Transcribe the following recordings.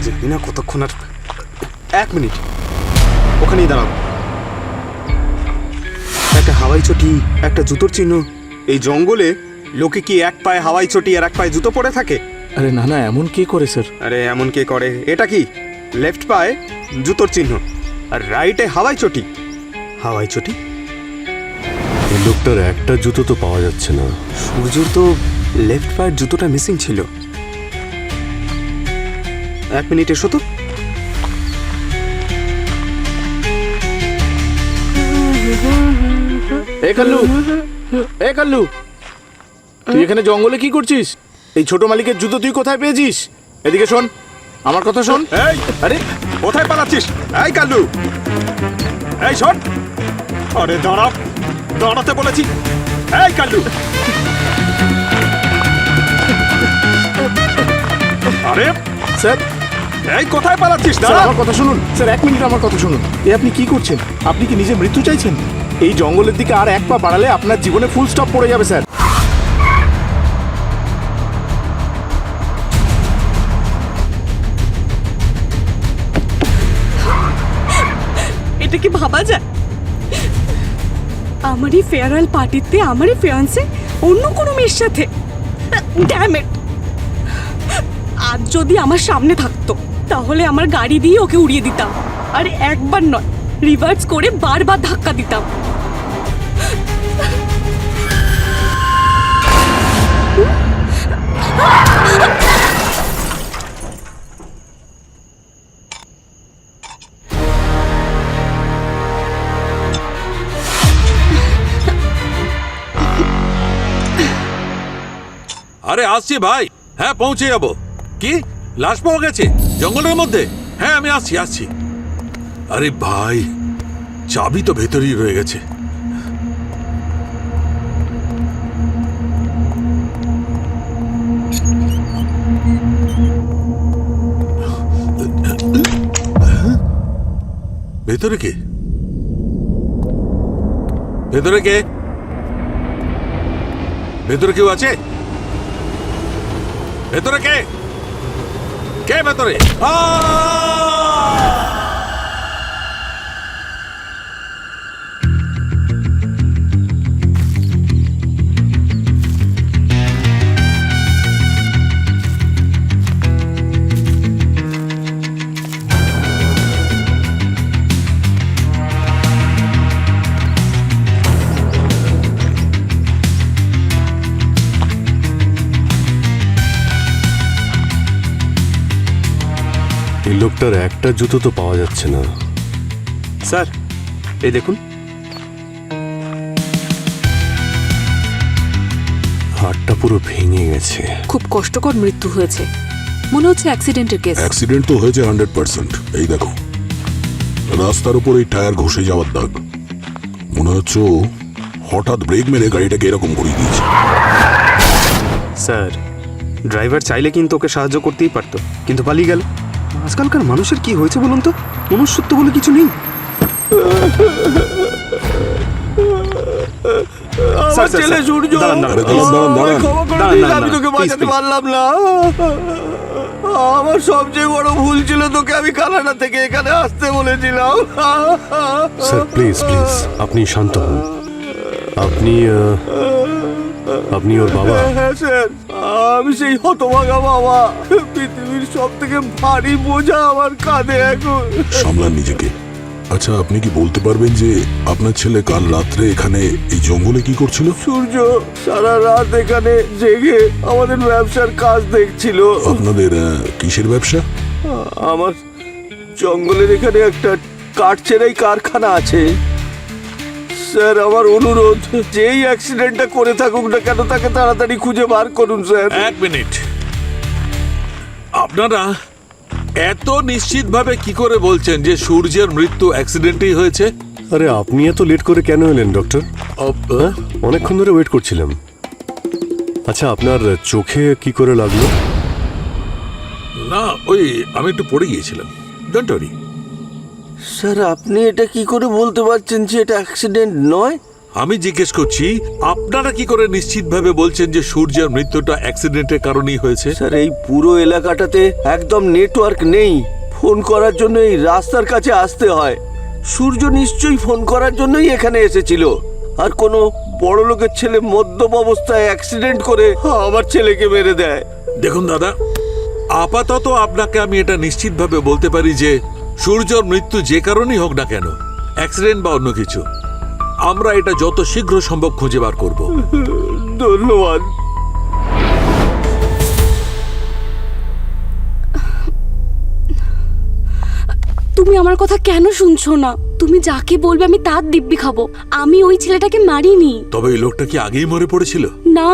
জানি না কতক্ষণ আর। 1 মিনিট, ওখানেই দাঁড়াও। একটা হাওয়াই চটি, একটা জুতোর চিহ্ন। এই জঙ্গলে লোকে কি এক পায়ে হাওয়াই চটি আর এক পায়ে জুতো পরে থাকে? আরে না না, এমন কে করে স্যার? আরে এমন কে করে? এটা কি লেফট পায়ে জুতোর চিহ্ন আর রাইটে হাওয়াই চটি। হাওয়াই চটি। এই লোকটার একটা জুতো তো পাওয়া যাচ্ছে না। সূর্যর তো লেফট পায়ের জুতোটা মিসিং ছিল। 1 মিনিট, এসো তো। এ কাল্লু, এ কাল্লু, তুই এখানে জঙ্গলে কি করছিস? এই ছোট মালিকের জুতো তুই কোথায় পেয়েছিস? এদিকে শোন, আমার কথা শোন। এই, আরে কোথায় পালাচ্ছিস? এই কাল্লু, এই শোন। আরে দাঁড়া, দাঁড়াতে বলেছি। এই কাল্লু, আরে স্যার, এই কোথায় পালাচ্ছিস? স্যার দাঁড়া। আমার কথা শুনুন। স্যার 1 মিনিট আমার কথা শুনুন। এ আপনি কি করছেন? আপনি কি নিজে মৃত্যু চাইছেন? এই জঙ্গলের দিকে আর 1 পা বাড়ালে আপনার জীবনে ফুল স্টপ পড়ে যাবে স্যার। এটা কি ভাবা যায়? আমারই ফেয়ারওয়েল পার্টিতে আমারই ফিয়ান্সে অন্য কোনো মেয়ের সাথে। Damn it! আজ যদি আমার সামনে থাকতো তাহলে আমার গাড়ি দিয়ে ওকে উড়িয়ে দিতাম। আর একবার নয়, রিভার্স করে বারবার ধাক্কা দিতাম। আরে আসছি ভাই, হ্যাঁ পৌঁছে যাবো। কি লাশ পাওয়া গেছে জঙ্গলের মধ্যে? হ্যাঁ আমি আসছি। আরে ভাই, চাবি তো ভেতরেই রয়ে গেছে। ভেতরে কে? ভেতরে কে? ভেতরে কেউ আছে? ভেতরে কে? কে ভেতরে? এই লোকটার একটা জুতো তো পাওয়া যাচ্ছে না। স্যার, এই দেখুন। হাড়টা পুরো ভেঙে গেছে। খুব কষ্টকর মৃত্যু হয়েছে, মনে হচ্ছে অ্যাক্সিডেন্টের কেস। অ্যাক্সিডেন্ট তো হয়েছে 100%। এই দেখো, রাস্তার উপর এই টায়ার ঘষে যাওয়ার দাগ। মনে হচ্ছে ও হঠাৎ ব্রেক মেরে গাড়িটাকে এরকম ঘুরিয়ে দিয়েছে। স্যার, ড্রাইভার চাইলে কিন্তু ওকে সাহায্য করতেই পারতো, কিন্তু পালিয়ে গেল। আজকালকার মানুষের কি হয়েছে বলুন তো? মনুষ্যত্ব বলে কিছু নেই। আমার ছেলে সূর্য, আমায় ক্ষমা করে দিস, আমি তোকে বাঁচাতে পারলাম না। আমার সবচেয়ে বড় ভুল ছিল, তোকে আমি কানাডা থেকে এখানে আসতে বলেছিলাম। স্যার প্লিজ প্লিজ, আপনি শান্ত হন। আপনি ওর বাবা? হ্যাঁ স্যার, আমি সেই হতভাগা বাবা। পৃথিবীর সব থেকে ভারী বোঝা আমার কাঁধে এখন। সামলান নিজেকে। আচ্ছা, আপনি কি বলতে পারবেন যে আপনার ছেলে কাল রাত্রে এখানে এই জঙ্গলে কি করছিল? সূর্য সারা রাত এখানে জেগে আমাদের ব্যবসার কাজ দেখছিল। আপনাদের কিসের ব্যবসা? আমার জঙ্গলের এখানে একটা কাঠ চেরাই কারখানা আছে। স্যার, আমার অনুরোধ, যেই অ্যাক্সিডেন্টটা করে থাকুক না কেন তাকে তাড়াতাড়ি খুঁজে বার করুন স্যার। 1 মিনিট, আপনারা এত নিশ্চিতভাবে কি করে বলছেন যে সূর্যের মৃত্যু অ্যাক্সিডেন্টেই হয়েছে? আরে আপনি এত লেট করে কেন এলেন ডক্টর? অনেকক্ষণ ধরে ওয়েট করছিলাম। আচ্ছা, আপনার চোখে কি করে লাগলো? না, ওই আমি একটু পড়ে গিয়েছিলাম। Don't worry. স্যার, আপনি এটা কি করে বলতে পারছেন যে এটা অ্যাক্সিডেন্ট নয়? আমি জিজ্ঞেস করছি আপনারা কি করে নিশ্চিতভাবে বলছেন যে সূর্যের মৃত্যুটা অ্যাক্সিডেন্টের কারণেই হয়েছে? স্যার এই পুরো এলাকাটাতে একদম নেটওয়ার্ক নেই, ফোন করার জন্য এই রাস্তার কাছে আসতে হয়। সূর্য নিশ্চয়ই ফোন করার জন্যই এখানে এসেছিল, আর কোনো বড় লোকের ছেলে মদ্যপ অবস্থায় অ্যাক্সিডেন্ট করে আমার ছেলেকে মেরে দেয়। দেখুন দাদা, আপাতত আপনাকে আমি এটা নিশ্চিতভাবে বলতে পারি যে সূর্যর মৃত্যু যে কারণেই হোক না কেন, অ্যাক্সিডেন্ট বা অন্য কিছু, আমরা এটা যত শীঘ্র সম্ভব খুঁজে বার করব। ধন্যবাদ। তুমি আমার কথা কেন শুনছো না? তুমি যাকে বলবে আমি তার দিব্যি খাবো। আমি ওই ছেলেটাকে মারিনি। তবে এই লোকটা কি আগেই মরে পড়েছিল? না,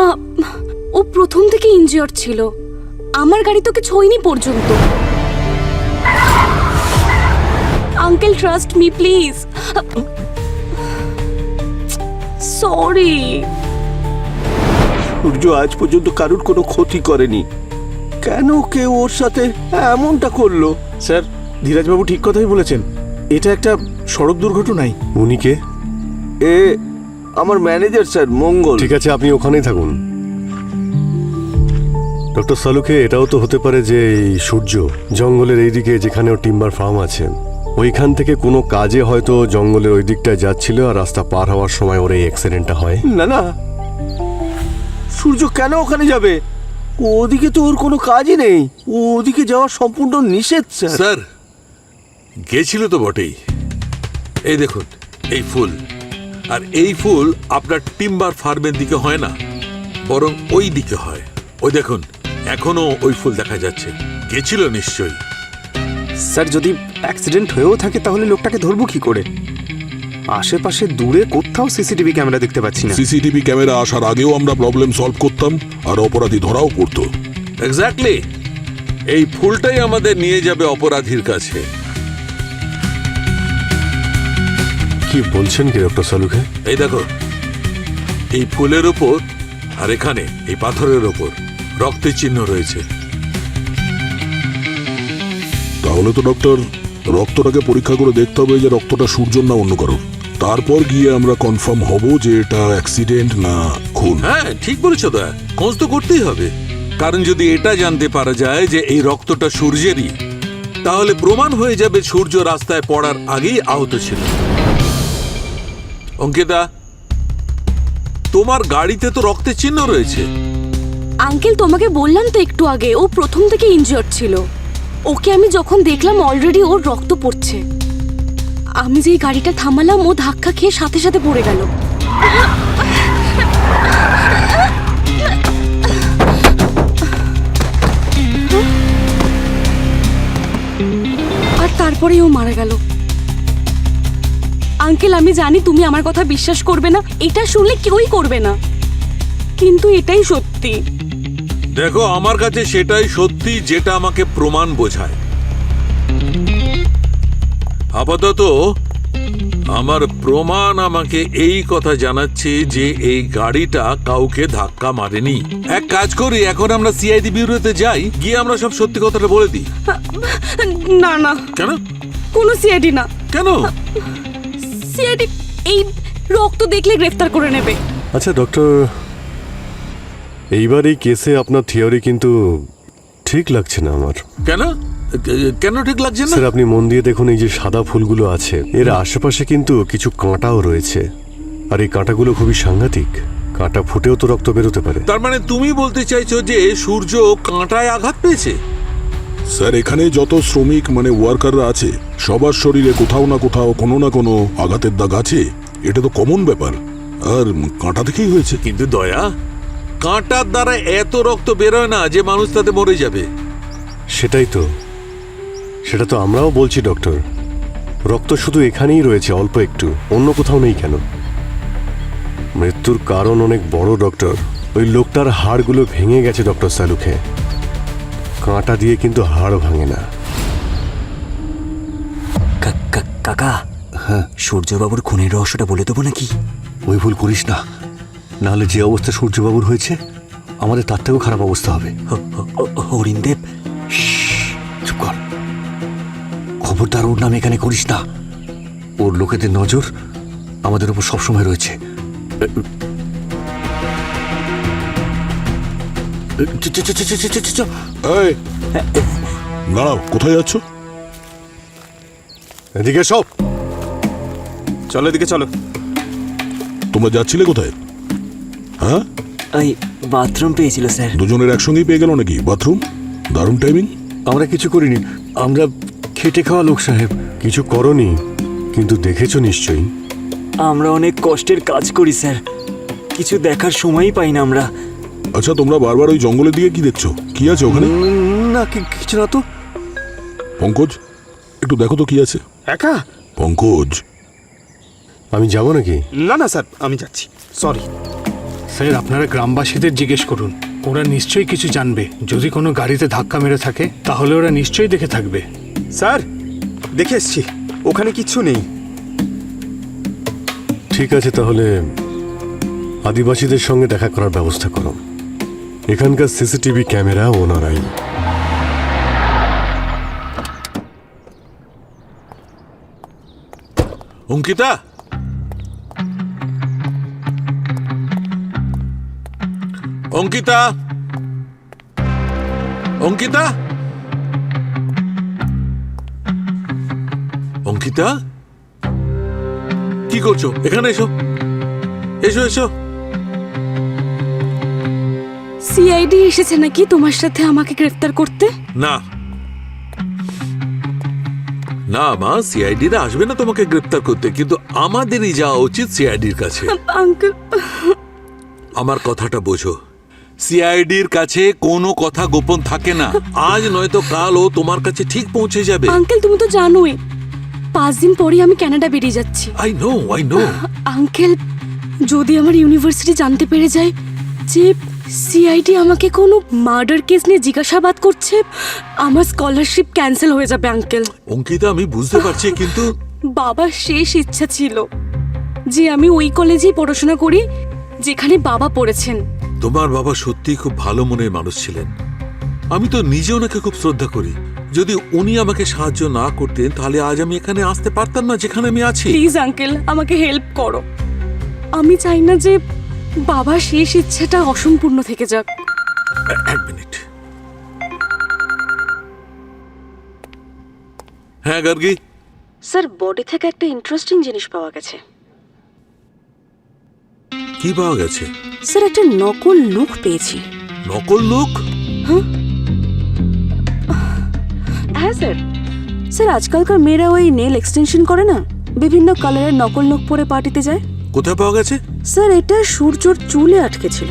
ও প্রথম থেকে ইনজিওর ছিল। আমার গাড়ি তোকে ছোঁয়নি পর্যন্ত। Uncle trust me please. Sorry. সূর্য আজ পর্যন্ত কারুর কোনো ক্ষতি করেনি, কেন কেউ ওর সাথে এমনটা করলো? স্যার, ধীরাজবাবু ঠিক কথাই বলেছেন, এটা একটা সড়ক দুর্ঘটনাই। উনি কে? এ আমার ম্যানেজার স্যার, মঙ্গল। ঠিক আছে, আপনি ওখানেই থাকুন। ডক্টর সালুকে, এটাও তো হতে পারে যে এই সূর্য জঙ্গলের এইদিকে যেখানে ওর টিম্বার ফার্ম আছে, ওইখান থেকে কোনো কাজে হয়তো জঙ্গলের ওই দিকটায় যাচ্ছিল, আর রাস্তা পার হওয়ার সময় ওর এই অ্যাক্সিডেন্টটা হয়। না না, সূর্য কেন ওখানে যাবে? ওদিকে তো ওর কোনো কাজই নেই, ওদিকে যাওয়া সম্পূর্ণ নিষেধ স্যার। স্যার, গেছিল তো বটেই। এই দেখুন, এই ফুল, আর এই ফুল আপনার টিম্বার ফার্মের দিকে হয় না, বরং ওই দিকে হয়। ওই দেখুন, এখনো ওই ফুল দেখা যাচ্ছে। গেছিল নিশ্চয়ই। স্যার, যদি অ্যাক্সিডেন্ট হয়েও থাকে তাহলে লোকটাকে ধরবো কি করে? আশেপাশে দূরে কোথাও সিসিটিভি ক্যামেরা দেখতে পাচ্ছি না। সিসিটিভি ক্যামেরা আসার আগেও আমরা প্রবলেম সলভ করতাম, আর অপরাধী ধরাও পড়তো। এক্স্যাক্টলি, এই ফুলটাই আমাদের নিয়ে যাবে অপরাধীর কাছে। কি বলছেন কি ডক্টর সালুকে? এই দেখো, এই ফুলের উপর আর এখানে এই পাথরের উপর রক্তের চিহ্ন রয়েছে। তাহলে তো ডক্টর, রক্তটাকে পরীক্ষা করে দেখতে হবে যে রক্তটা সূর্যর না অন্য কারো, তারপর গিয়ে আমরা কনফার্ম হব যে এটা অ্যাক্সিডেন্ট না খুন। হ্যাঁ, ঠিক বলেছো দা, খোঁজ তো করতেই হবে। কারণ যদি এটা জানতে পারা যায় যে এই রক্তটা সূর্যেরই, তাহলে প্রমাণ হয়ে যাবে সূর্য রাস্তায় পড়ার আগেই আহত ছিল। অঙ্কিতা, তোমার গাড়িতে তো রক্তের চিহ্ন রয়েছে। আঙ্কেল, তোমাকে বললাম তো একটু আগে, ও প্রথম থেকে ইনজিওর ছিল। ওকে আমি যখন দেখলাম অলরেডি ওর রক্ত পড়ছে। আমি যেই গাড়িটা থামালাম, ও ধাক্কা খেয়ে সাথে সাথে পড়ে গেল। আর তারপরেই ও মারা গেল। আঙ্কেল, আমি জানি তুমি আমার কথা বিশ্বাস করবে না, এটা শুনলে কেউই করবে না, কিন্তু এটাই সত্যি। দেখো, আমার কাছে সেটাই সত্যি যেটা আমাকে প্রমাণ বোঝায়। আপাতত আমার প্রমাণ আমাকে এই কথা জানাচ্ছে যে এই গাড়িটা কাউকে ধাক্কা মারেনি। এক কাজ করি, এখন আমরা সিআইডি ব্যুরোতে যাই, গিয়ে আমরা সব সত্যি কথাটা বলে দিই। না না, কেন? কোনো সিআইডি না। কেন? সিআইডি এই রক্ত দেখলে গ্রেফতার করে নেবে। আচ্ছা ডক্টর, এইবার এই কেসে আপনার থিওরি কিন্তু ঠিক লাগছে না আমার। কেন? কেন ঠিক লাগছে না? স্যার, আপনি মন দিয়ে দেখুন, এই যে সাদা ফুলগুলো আছে, এর আশেপাশে কিন্তু কিছু কাঁটাও রয়েছে, আর এই কাঁটাগুলো খুবই সাংঘাতিক। কাঁটা ফুটেও তো রক্ত বেরোতে পারে। তার মানে তুমি বলতে চাইছো যে সূর্য কাঁটায় আঘাত পেয়েছে? স্যার, এখানে যত শ্রমিক মানে ওয়ার্কাররা আছে, সবার শরীরে কোথাও না কোথাও কোনো না কোনো আঘাতের দাগ আছে। এটা তো কমন ব্যাপার, আর কাঁটা থেকেই হয়েছে। কিন্তু দয়া, কাঁটার দ্বারা এত রক্ত বেরোয় না যে মানুষ তাতে মরে যাবে। সেটাই তো, সেটা তো আমরাও বলছি ডক্টর। রক্ত শুধু এখানেই রয়েছে, অল্প একটু, অন্য কোথাও নেই কেন? মৃত্যুর কারণ অনেক বড় ডক্টর। ওই লোকটার হাড়গুলো ভেঙে গেছে ডক্টর সালুকে। কাঁটা দিয়ে কিন্তু হাড় ভাঙে না। কাকা, হ্যাঁ, সূর্যবাবুর খুনের রহস্যটা বলে দেবো নাকি? ওই ভুল করিস না, নাহলে যে অবস্থা সূর্যবাবুর হয়েছে আমাদের তার থেকেও খারাপ অবস্থা হবে। হরিণদেব, চুপ কর, খবরদার ওর নাম এখানে করিস না। ওর লোকেদের নজর আমাদের উপর সবসময় রয়েছে। এই দাঁড়াও, কোথায় যাচ্ছ? এদিকে সব চলো এদিকে চলো। তোমরা যাচ্ছিলে কোথায়? হ্যাঁ, এই বাথরুম পেয়েছিল স্যার। দুজনের একসঙ্গেই পেয়ে গেল নাকি বাথরুম? দারুণ টাইমিং। আমরা কিছু করিনি, আমরা খেটে খাওয়া লোক সাহেব। কিছু করনি, কিন্তু দেখেছো নিশ্চয়ই। আমরা অনেক কষ্টের কাজ করি স্যার, কিছু দেখার সময়ই পাই না আমরা। আচ্ছা, তোমরা বারবার ওই জঙ্গলের দিকে কি দেখছো? কি আছে ওখানে? না কিছু না তো। পঙ্কজ, একটু দেখো তো কি আছে। একা? পঙ্কজ, আমি যাব নাকি? না না স্যার, আমি যাচ্ছি, সরি। স্যার আপনারা গ্রামবাসীদের জিজ্ঞেস করুন, ওরা নিশ্চয়ই কিছু জানবে। যদি কোনো গাড়িতে ধাক্কা মেরে থাকে তাহলে ওরা নিশ্চয়ই দেখে থাকবে। স্যার দেখে এসছি, ওখানে কিচ্ছু নেই। ঠিক আছে, তাহলে আদিবাসীদের সঙ্গে দেখা করার ব্যবস্থা করো। এখানকার সিসিটিভি ক্যামেরা ওনারাই। অঙ্কিতা, অঙ্কিতা, অঙ্কিতা, অঙ্কিতা, কি করছো? এখানে এসো, এসো এসো। সিআইডি এসেছে নাকি তোমার সাথে আমাকে গ্রেফতার করতে? না না মা, সিআইডিরা আসবে না তোমাকে গ্রেপ্তার করতে, কিন্তু আমাদেরই যাওয়া উচিত সিআইডির কাছে। আঙ্কেল, আমার কথাটা বোঝো, সিআইডির কাছে কোনো কথা গোপন থাকে না। আজ নয়তো কাল ও তোমার কাছে ঠিক পৌঁছে যাবে। আঙ্কেল তুমি তো জানোই 5 দিন পরে আমি কানাডা বেরিয়ে যাচ্ছি। I know. আঙ্কেল, যদি আমার ইউনিভার্সিটি জানতে পেরে যায় যে সিআইডি আমাকে কোনো মার্ডার কেস নিয়ে জিজ্ঞাসাবাদ করছে, আমার স্কলারশিপ ক্যান্সেল হয়ে যাবে আঙ্কেল। অঙ্কিতা, আমি বুঝতে পারছি, কিন্তু বাবার শেষ ইচ্ছা ছিল যে আমি ওই কলেজেই পড়াশোনা করি যেখানে বাবা পড়েছেন। তোমার বাবা সত্যিই খুব ভালো মনের মানুষ ছিলেন। আমি তো নিজে ওনাকে খুব শ্রদ্ধা করি। যদি উনি আমাকে সাহায্য না করতেন তাহলে আজ আমি এখানে আসতে পারতাম না যেখানে আমি আছি। প্লিজ আঙ্কেল, আমাকে হেল্প করো। আমি চাই না যে বাবার শেষ ইচ্ছাটা অসম্পূর্ণ থেকে যাক। এক মিনিট। হ্যাঁ গার্গী, স্যার বডি থেকে একটা ইন্টারেস্টিং জিনিস পাওয়া গেছে। কি পাওয়া গেছে? স্যার একটা নকল নখ পেয়েছি। নকল নখ? হ্যাঁ স্যার। স্যার আজকালকার মেয়েরা ওই নেল এক্সটেনশন করে না, বিভিন্ন কালারের নকল নখ পরে পার্টিতে যায়। কোথায় পাওয়া গেছে? স্যার এটা সূর্যর চুলে আটকে ছিল,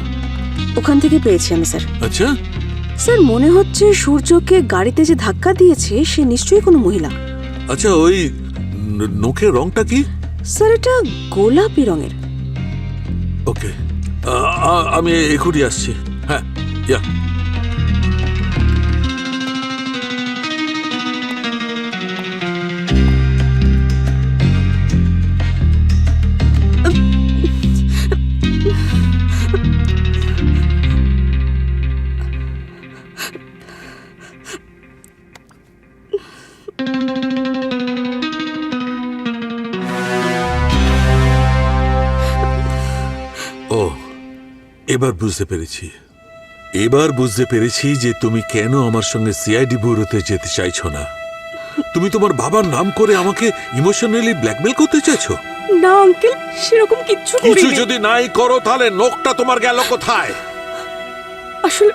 ওখান থেকে পেয়েছি আমি স্যার। আচ্ছা, স্যার মনে হচ্ছে সূর্যকে গাড়িতে যে ধাক্কা দিয়েছে সে নিশ্চয়ই কোনো মহিলা। আচ্ছা, ওই নখের রংটা কি? স্যার এটা গোলাপি রঙের। ওকে, আমি এখনই আসছি। হ্যাঁ, ইয়া। ও, এবার বুঝতে পেরেছি যে তুমি কেন আমার সঙ্গে সিআইডি ব্যুরোতে যেতে চাইছো না। তুমি তোমার বাবার নাম করে আমাকে ইমোশনালি ব্ল্যাকমেল করতে চাইছো। না আঙ্কেল, সেরকম কিচ্ছু কিছু করিনি। যদি নাই করো তাহলে নখটা তোমার গেল কোথায়? আসলে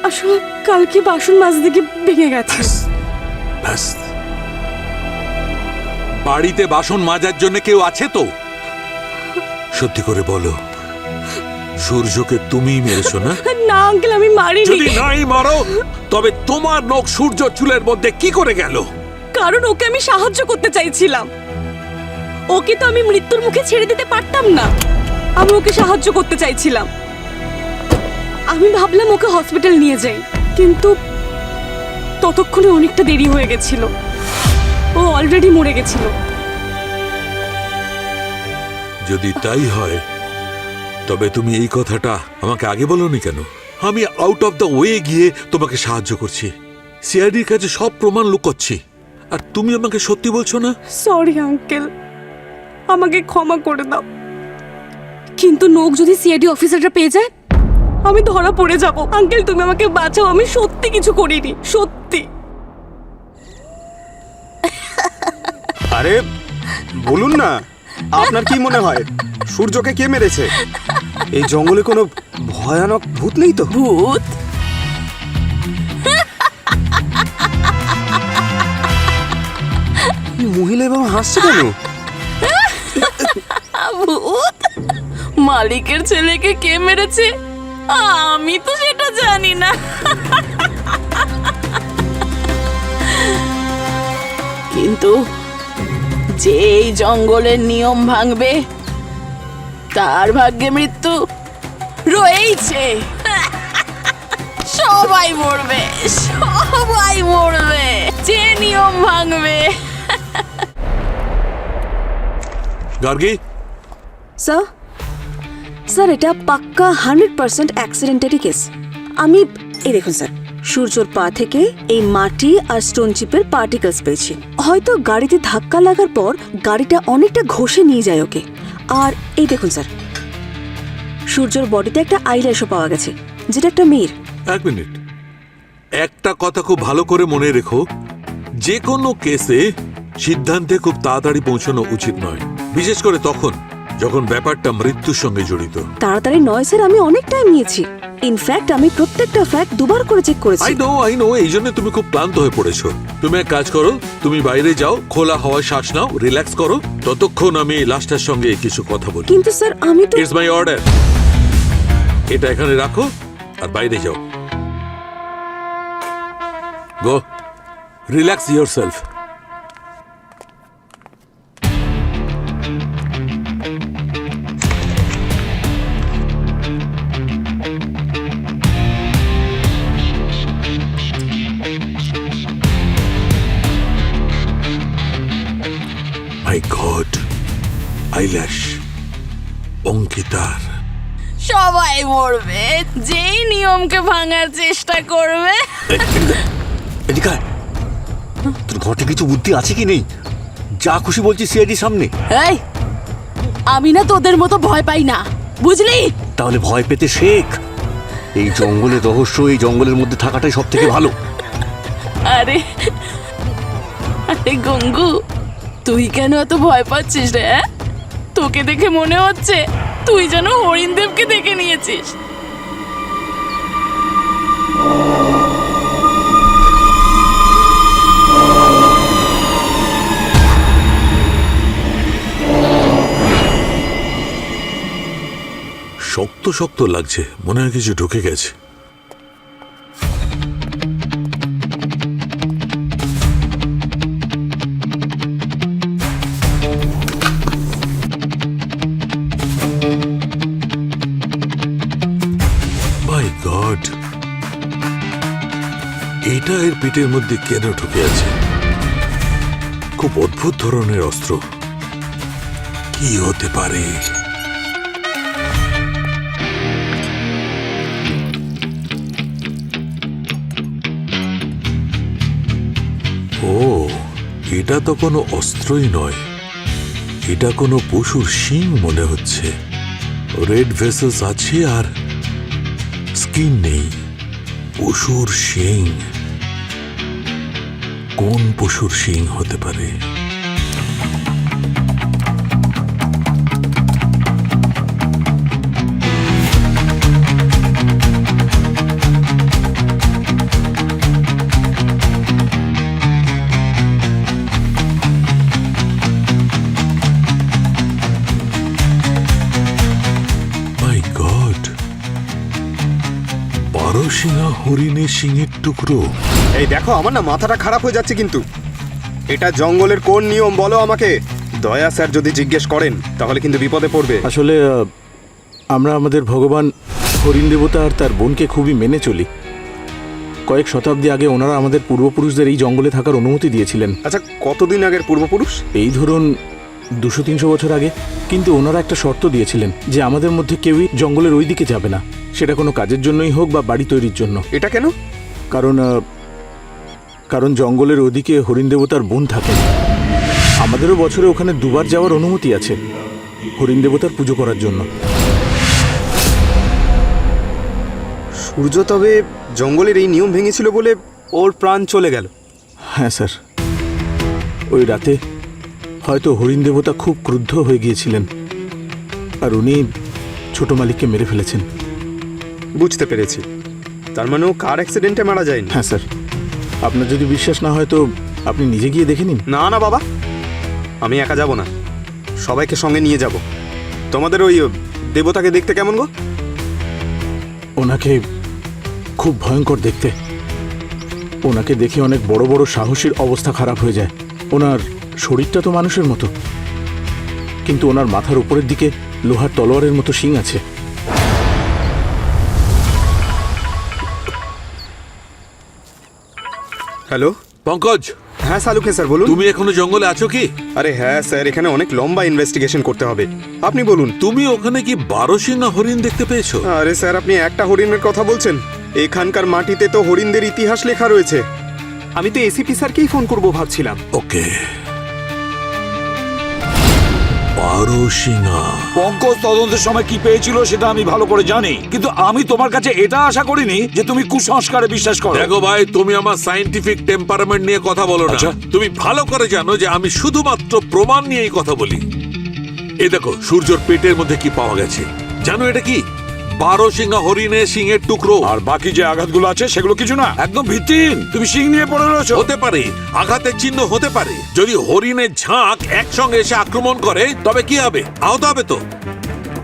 আসলে কালকে বাসন মাজতে গিয়ে ভেঙে গেছে। ব্যাস। বাড়িতে বাসন মাজার জন্য কেউ আছে তো? সত্যি করে বলো, সূর্যকে তুমিই মেরেছো না? না আঙ্কেল, আমি মারিনি। যদি নাই মারো তবে তোমার নখ সূর্য চুলের মধ্যে কি করে গেল? কারণ ওকে আমি সাহায্য করতে চাইছিলাম। ওকে তো আমি মৃত্যুর মুখে ছেড়ে দিতে পারতাম না। আমি ওকে সাহায্য করতে চাইছিলাম। আমি ভাবলাম ওকে হসপিটাল নিয়ে যাই, কিন্তু ততক্ষণে অনেকটা দেরি হয়ে গেছিল। ও অলরেডি মরে গেছিল। যদি তাই হয় তবে তুমি এই কথাটা আমাকে আগে বলোনি কেন? আমি আউট অফ দ্য ওয়ে গিয়ে তোমাকে সাহায্য করছি, সিআইডির কাছে সব প্রমাণ লুকোচ্ছি, আর তুমি আমাকে সত্যি বলছো না? সরি আঙ্কেল, আমাকে ক্ষমা করে দাও। কিন্তু নোক যদি সিআইডি অফিসারটা পেয়ে যায়, আমি ধরা পড়ে যাব। আঙ্কেল, তুমি আমাকে বাঁচাও, আমি সত্যি কিছু করিনি, সত্যি। আরে বলুন না, আপনার কি মনে হয় সূর্যকে কে মেরেছে? এই জঙ্গলে কোনো ভয়ানক ভূত নেই তো? ভূত? এই মহিলা এবং হাসছে কেন? ভূত? মালিকের ছেলেকে কে মেরেছে আমি তো সেটা জানি না। কিন্তু যে এই জঙ্গলের নিয়ম ভাঙবে তার ভাগ্যে মৃত্যু রয়েছে। সবাই মরবে, সবাই মরবে যে নিয়ম ভাঙবে। গার্গী, স্যার, স্যার এটা পাক্কা 100% অ্যাক্সিডেন্টারি কেস। আমি এই দেখুন স্যার, সূর্যর পা থেকে এই মাটি আর স্টোন চিপের পার্টিকেলস পেয়েছি। হয়তো গাড়িতে ধাক্কা লাগার পর গাড়িটা অনেকটা ঘষে নিয়ে যায় ওকে। আর এই দেখুন স্যার, সূর্যর বডিতে একটা আইল্যাশও পাওয়া গেছে, যেটা একটা মেয়ের। এক মিনিট, একটা কথা খুব ভালো করে মনে রেখো, যে কোনো কেসে সিদ্ধান্তে খুব তাড়াতাড়ি পৌঁছানো উচিত নয়, বিশেষ করে তখন যখন ব্যাপারটা মৃত্যুর সঙ্গে জড়িত। তাড়াতাড়ি নয় স্যার, আমি অনেক টাইম নিয়েছি। ইনফ্যাক্ট আমি প্রত্যেকটা ফ্যাক্ট দুবার করে চেক করেছি। আই নো, এই জন্য তুমি খুব ক্লান্ত হয়ে পড়েছো। তুমি এক কাজ করো, তুমি বাইরে যাও, খোলা হাওয়ায় শ্বাস নাও, রিল্যাক্স করো, ততক্ষণ আমি লাস্টের সঙ্গে কিছু কথা বলি। কিন্তু স্যার আমি তো ইটস মাই অর্ডার। এটা এখানে রাখো আর বাইরে যাও। গো, রিল্যাক্স ইয়োরসেলফ। মাই গড, আইল্যাশ অঙ্কিতার। সবাই মরবে যেই নিয়মকে ভাঙার চেষ্টা করবে। এদিকে আয়। তোর ঘটে কিছু বুদ্ধি আছে কি নেই? যা খুশি বলছি সিআইডির সামনে। এই, আমি না তোদের মতো ভয় পাই না, বুঝলি? তাহলে ভয় পেতে শেখ। এই জঙ্গলের রহস্য, এই জঙ্গলের মধ্যে থাকাটাই সব থেকে ভালো। আরে আরে গঙ্গু, তুই কেন এত ভয় পাচ্ছিস রে? তোকে দেখে মনে হচ্ছে তুই যেন হরিণদেবকে দেখে নিয়েছিস। শক্ত শক্ত লাগছে, মনে হয় কিছু ঢুকে গেছে। মাই গড, এটা এর পেটের মধ্যে কেন ঢুকে আছে? খুব অদ্ভুত ধরনের অস্ত্র, কি হতে পারে? ও, এটা তো কোনো অস্ত্রই নয়, এটা কোনো পশুর শিং মনে হচ্ছে। রেড ভেসেলস আছে আর স্কিন নেই। পশুর শিং, কোন পশুর শিং হতে পারে? মাই গড, বারোশিঙা হরিণের শিঙের টুকরো। এই দেখো, আমার না মাথাটা খারাপ হয়ে যাচ্ছে। কিন্তু এটা জঙ্গলের কোন নিয়ম বলো আমাকে? দয়া স্যার যদি জিজ্ঞেস করেন তাহলে কিন্তু বিপদে পড়বে। আসলে আমরা আমাদের ভগবান হরিণ দেবতা আর তার বোনকে খুবই মেনে চলি। কয়েক শতাব্দী আগে ওনারা আমাদের পূর্বপুরুষদের এই জঙ্গলে থাকার অনুমতি দিয়েছিলেন। আচ্ছা, কতদিন আগের পূর্বপুরুষ? এই ধরুন 200-300 বছর আগে। কিন্তু ওনারা একটা শর্ত দিয়েছিলেন যে আমাদের মধ্যে কেউই জঙ্গলের ওই দিকে যাবে না, সেটা কোনো কাজের জন্যই হোক বা বাড়ি তৈরির জন্য। এটা কেন? কারণ জঙ্গলের ওদিকে হরিণ দেবতার বোন থাকেন। আমাদেরও বছরে ওখানে দুবার যাওয়ার অনুমতি আছে হরিণ দেবতার পুজো করার জন্য। সূর্য তবে জঙ্গলের এই নিয়ম ভেঙেছিল বলে ওর প্রাণ চলে গেল। হ্যাঁ স্যার, ওই রাতে হয়তো হরিণ দেবতা খুব ক্রুদ্ধ হয়ে গিয়েছিলেন আর উনি ছোট মালিককে মেরে ফেলেছেন। বুঝতে পেরেছি, তার মানে ও কার অ্যাক্সিডেন্টে মারা যায়নি। হ্যাঁ স্যার, আপনার যদি বিশ্বাস না হয় তো আপনি নিজে গিয়ে দেখে নিন। না না বাবা, আমি একা যাব না, সবাইকে সঙ্গে নিয়ে যাব। তোমাদের ওই দেবতাকে দেখতে কেমন গো? ওনাকে খুব ভয়ঙ্কর দেখতে। ওনাকে দেখে অনেক বড় বড় সাহসীর অবস্থা খারাপ হয়ে যায়। ওনার শরীরটা তো মানুষের মতো, কিন্তু ওনার মাথার উপরের দিকে লোহার তলোয়ারের মতো শিং আছে। হ্যালো। পঙ্কজ, হ্যাঁ সালুকে স্যার, বলুন। তুমি এখনো জঙ্গলে আছো কি? আরে হ্যাঁ স্যার, এখানে অনেক লম্বা ইনভেস্টিগেশন করতে হবে। আপনি বলুন। তুমি ওখানে কি 12 শিঙা হরিণ দেখতে পেয়েছো? আরে স্যার, আপনি একটা হরিণের কথা বলছেন? এখানকার মাটিতে তো হরিণদের ইতিহাস লেখা রয়েছে। আমি তো এসিপি স্যারকেই ফোন করবো ভাবছিলাম। ওকে, 12 শিঙা। পঙ্কজ তদন্তের সময় কি পেয়েছিল সেটা আমি ভালো করে জানি, কিন্তু আমি তোমার কাছে এটা আশা করিনি যে তুমি কুসংস্কারে বিশ্বাস করো। দেখো ভাই, তুমি আমার সায়েন্টিফিক টেম্পারামেন্ট নিয়ে কথা বলো না। আচ্ছা। তুমি ভালো করে জানো যে আমি শুধুমাত্র প্রমাণ নিয়েই কথা বলি। এই দেখো, সূর্যর পেটের মধ্যে কি পাওয়া গেছে জানো? এটা কি? 12 শিঙা হরিণের শিঙের টুকরো। আর বাকি যে আঘাতগুলো আছে সেগুলো কিছু না, একদম ভিত্তিহীন। তুমি শিং নিয়ে পড়ে রয়েছো। হতে পারে, আঘাতের চিহ্ন হতে পারে। যদি হরিণের ঝাঁক একসঙ্গে এসে আক্রমণ করে তবে কি হবে? আহত হবে তো।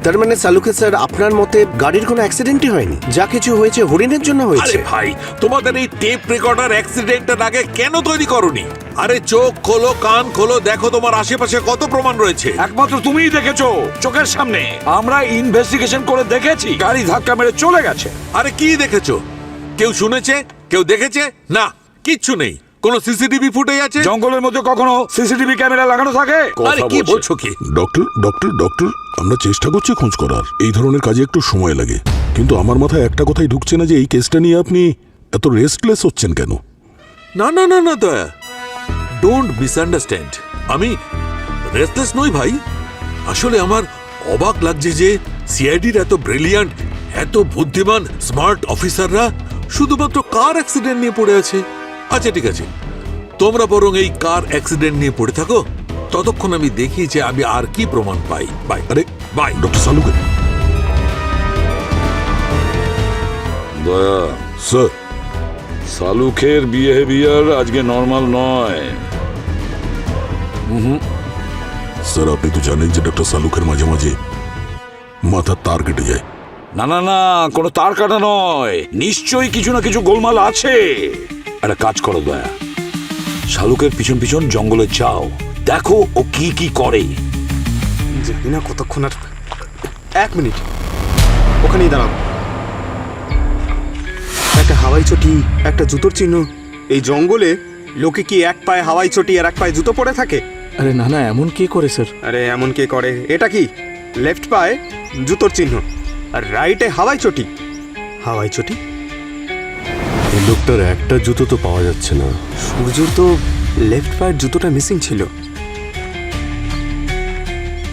তার মানে সালুকে স্যার, আপনার মতে গাড়ির কোনো অ্যাক্সিডেন্টই হয়নি, যা কিছু হয়েছে হরিণের জন্য আরে হয়েছে? ভাই, তোমাদের এই টেপ রেকর্ডার অ্যাক্সিডেন্টের আগে কেন তৈরি করনি? আরে চোখ খোলো, কান খোলো, দেখো তোমার আশেপাশে কত প্রমাণ রয়েছে। একমাত্র তুমিই দেখেছো চোখের সামনে। আমরা ইনভেস্টিগেশন করে দেখেছি গাড়ি ধাক্কা মেরে চলে গেছে। আরে কি দেখেছো? কেউ শুনেছে? কেউ দেখেছে? না, কিচ্ছু নেই। কোন সিসিটিভি ফুটেজ আছে? জঙ্গলের মধ্যে কখনো সিসিটিভি ক্যামেরা লাগানো থাকে? আরে কি বলছো কি? ডক্টর ডক্টর ডক্টর আমরা চেষ্টা করছি খোঁজ করার। এই ধরনের কাজে একটু সময় লাগে, কিন্তু আমার মাথায় একটা কথাই ঢুকছে না যে এই কেসটা নিয়ে আপনি এত রেস্টলেস হচ্ছেন কেন? না না না না দয়া, ডোন্ট মিসআন্ডারস্ট্যান্ড। আমি রেস্টলেস নই ভাই। আসলে আমার অবাক লাগছে যে সিআইডির এত ব্রিলিয়ান্ট, এত বুদ্ধিমান, স্মার্ট অফিসাররা শুধুমাত্র কার অ্যাক্সিডেন্ট নিয়ে পড়ে আছে। আচ্ছা ঠিক আছে, তোমরা বরং এই কার অ্যাক্সিডেন্ট নিয়ে পড়ে থাকো, ততক্ষণ আমি দেখি যে আমি আর কি প্রমাণ পাই। বাই। আরে বাই। ডক্টর সালুকে। দয়া, স্যার। সালুকের বিহেভিয়ার আজকে নর্মাল নয়। স্যার, আপনি তো জানেন যে ডক্টর সালুকের মাঝে মাঝে মাথার তার কেটে যায়। না না না, কোনো তার কাটা নয়, নিশ্চয়ই কিছু না কিছু গোলমাল আছে। একটা কাজ করো দয়া, শালুকের পিছন পিছন জঙ্গলে যাও, দেখো ও কি কি করে। জানি না কতক্ষণ আর। 1 মিনিট, ওখানেই দাঁড়াও। একটা হাওয়াই চটি, একটা জুতোর চিহ্ন। এই জঙ্গলে লোকে কি এক পায়ে হাওয়াই চটি আর এক পায়ে জুতো পরে থাকে? আরে না না, এমন কে করে স্যার? আরে এমন কে করে? এটা কি লেফট পায়ে জুতোর চিহ্ন আর রাইটে হাওয়াই চটি। হাওয়াই চটি? এই লোকটার একটা জুতো তো পাওয়া যাচ্ছে না। সূর্যর তো লেফট পায়ের জুতোটা মিসিং ছিল।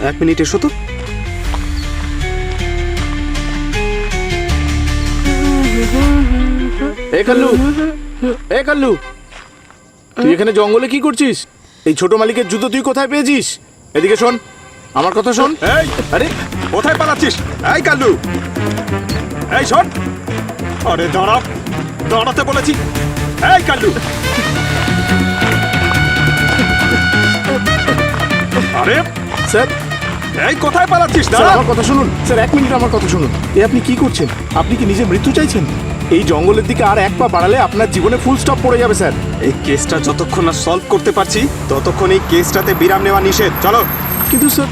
1 মিনিট, এসো তো। এ কাল্লু, এ কাল্লু, তুই এখানে জঙ্গলে কি করছিস? এই ছোট মালিকের জুতো তুই কোথায় পেয়েছিস? এদিকে শোন, আমার কথা শোন। এই, আরে কোথায় পালাচ্ছিস? এই কাল্লু, এই শোন। আরে দাঁড়া, দাঁড়াতে বলেছি। এই কাল্লু, আরে স্যার, এই কোথায় পালাচ্ছিস? স্যার দাঁড়া। আমার কথা শুনুন। স্যার 1 মিনিট আমার কথা শুনুন। এ আপনি কি করছেন? আপনি কি নিজে মৃত্যু চাইছেন? এই জঙ্গলের দিকে আর 1 পা বাড়ালে আপনার জীবনে ফুল স্টপ পড়ে যাবে স্যার। এই কেসটা যতক্ষণ না সলভ করতে পারছি ততক্ষণ এই কেসটাতে বিরাম নেওয়া নিষেধ। চলো। কিন্তু স্যার,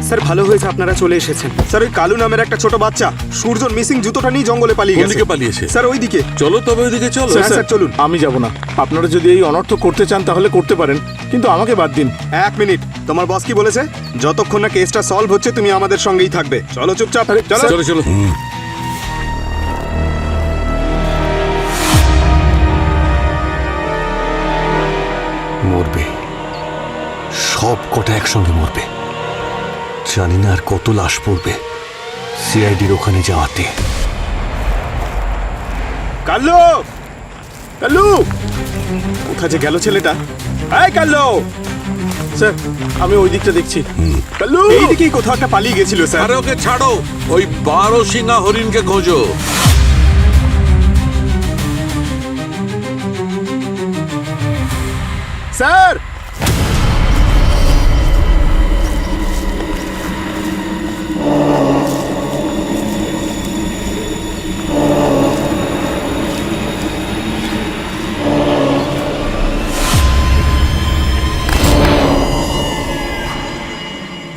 স্যার ভালো হয়েছে আপনারা চলে এসেছেন। স্যার ওই কালু নামের একটা ছোট বাচ্চা সূর্যর মিসিং জুতোটা নিয়ে জঙ্গলে পালিয়ে কোন গেছে। দিকে পালিয়েছে? স্যার ওইদিকে। চলো তবে ওইদিকে চলো। হ্যাঁ, স্যার, চলুন। আমি যাব না। আপনারা যদি এই অনর্থ করতে চান তাহলে করতে পারেন, কিন্তু আমাকে বাদ দিন। 1 মিনিট, তোমার বস কি বলেছে? যতক্ষণ না কেসটা সলভ হচ্ছে তুমি আমাদের সঙ্গেই থাকবে। চলো চুপচাপ। চলো। চলো চলো। মরবে, সব কটা একসঙ্গে মরবে। জানি না আর কত লাশ পড়বে সিআইডির ওখানে যাওয়াতে। কাল্লু, কাল্লু, কোথা যে গেল ছেলেটা? এই কাল্লু, স্যার আমি ওই দিকটা দেখছি। কাল্লু এইদিকেই কোথাও একটা পালিয়ে গেছিল স্যার। আরে ওকে ছাড়ো, ওই 12 শিঙা হরিণকে খোঁজো। স্যার,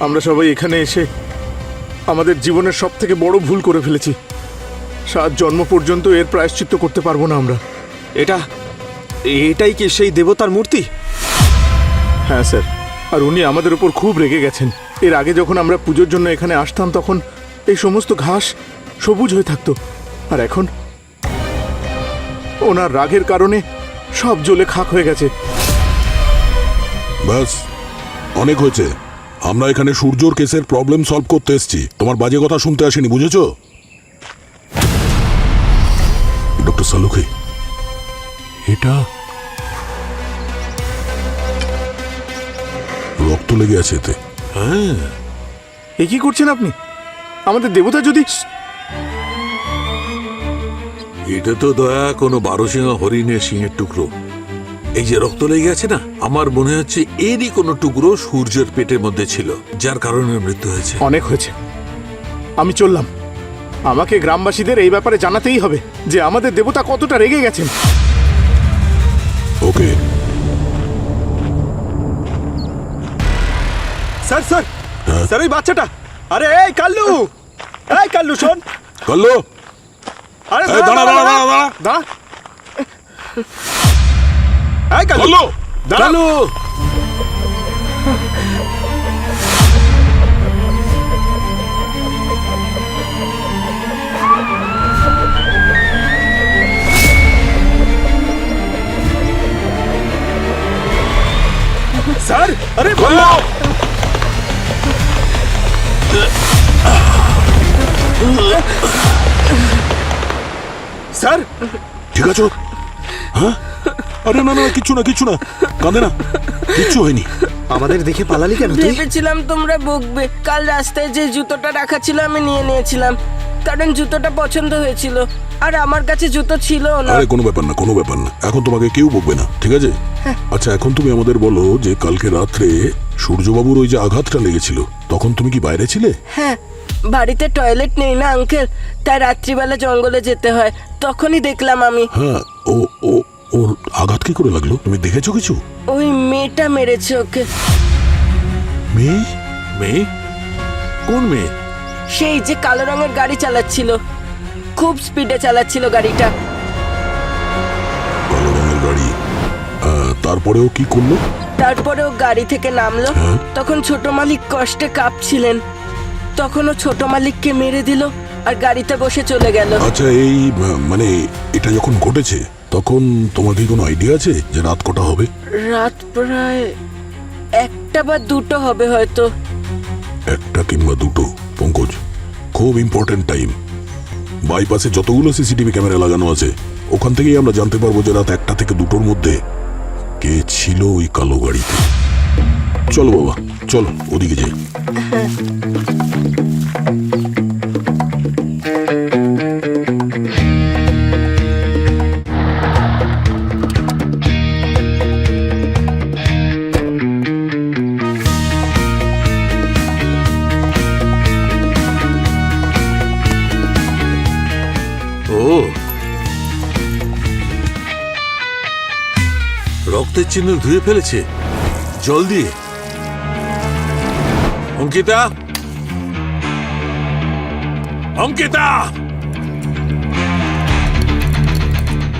আমরা সবাই এখানে এসে আমাদের জীবনের সব থেকে বড় ভুল করে ফেলেছি। 7 জন্ম পর্যন্ত এর প্রায়শ্চিত্ত করতে পারবো না আমরা। এটাই কি সেই দেবতার মূর্তি? হ্যাঁ স্যার, আর উনি আমাদের উপর খুব রেগে গেছেন। এর আগে যখন আমরা পুজোর জন্য এখানে আসতাম তখন এই সমস্ত ঘাস সবুজ হয়ে থাকতো, আর এখন ওনার রাগের কারণে সব জ্বলে খাক হয়ে গেছে। ব্যাস, অনেক হয়েছে। আমরা এখানে সূর্যর কেসের প্রবলেম সলভ করতে এসেছি, তোমার বাজে কথা শুনতে আসেনি, বুঝেছো? ডক্টর সালুকে, এটা রক্ত লেগে আছে এতে। হ্যাঁ, এ কি করছেন আপনি? আমাদের দেবতা যদি... এটা তো দয়া কোনো 12 শিঙা হরিণের শিঙের টুকরো। এই যে রক্ত লেগে আছে না, আমার মনে হচ্ছে এরই কোনো টুকরো সূর্যের পেটের মধ্যে ছিল, যার কারণে মৃত্যু হয়েছে। অনেক হয়েছে, আমি চললাম। আমাকে গ্রামবাসীদের এই ব্যাপারে জানাতেই হবে যে আমাদের দেবতা কতটা রেগে গেছেন। ওকে স্যার, স্যার, স্যার, ওই বাচ্চাটা। আরে এই কাল্লু, এই কাল্লু শোন। কাল্লু, আরে এই দাঁড়া, দাঁড়া, দাঁড়া, দাঁড়া। দাঁড়া। এই কাল্লু, কাল্লু, দাঁড়া। কালু, স্যার, আরে কাল্লু, স্যার, ঠিক আছো? হ্যাঁ, আরে না না, কিচ্ছু না, কিচ্ছু না, কাঁদে না, কিচ্ছু হয়নি। আমাদের দেখে পালালি কেন তুই? ভেবেছিলাম তোমরা বকবে। কাল রাস্তায় যে জুতোটা রাখা ছিল আমি নিয়ে নিয়েছিলাম, কারণ জুতোটা পছন্দ হয়েছিল, আর আমার কাছে জুতো ছিল না। আরে কোনো ব্যাপার না, কোনো ব্যাপার না, এখন তোমাকে কেউ বকবে না, ঠিক আছে? আচ্ছা, এখন তুমি আমাদের বলো যে কালকে রাত্রে সূর্যবাবুর ওই যে আঘাতটা লেগেছিল, তখন তুমি কি বাইরে ছিলে? হ্যাঁ, বাড়িতে টয়লেট নেই না আঙ্কেল, তাই রাত্রিবেলা জঙ্গলে যেতে হয়, তখনই দেখলাম আমি। হ্যাঁ, ও ও ওর আঘাত কি করে লাগলো, তুমি দেখেছো কিছু? ওই মেয়েটা মেরেছে ওকে। মেয়ে? মেয়ে? কোন মেয়ে? সেই যে কালো রঙের গাড়ি চালাচ্ছিল, খুব স্পিডে চালাচ্ছিল গাড়িটা। কালো রঙের গাড়ি? তারপরেও কি করলো? তারপরে ও গাড়ি থেকে নামলো, হ্যাঁ। তখন ছোট মালিক কষ্টে কাঁপছিলেন, তখন ও ছোট মালিককে মেরে দিল আর গাড়িতে বসে চলে গেল। আচ্ছা, এই মানে এটা যখন ঘটেছে তখন তোমার কি কোনো আইডিয়া আছে যে রাত কটা হবে? রাত প্রায় 1টা বা 2টো হবে হয়তো। 1টা কিংবা 2টো। পঙ্কজ, খুব ইম্পর্টেন্ট টাইম। বাইপাসে যতগুলো সিসিটিভি ক্যামেরা লাগানো আছে ওখান থেকেই আমরা জানতে পারবো যে রাত 1টা থেকে 2টোর মধ্যে কে ছিল ওই কালো গাড়িতে। চলো বাবা, চলো ওদিকে যাই। ও, রক্তের চিহ্ন ধুয়ে ফেলেছে জল দিয়ে। অঙ্কিতা, অঙ্কিতা,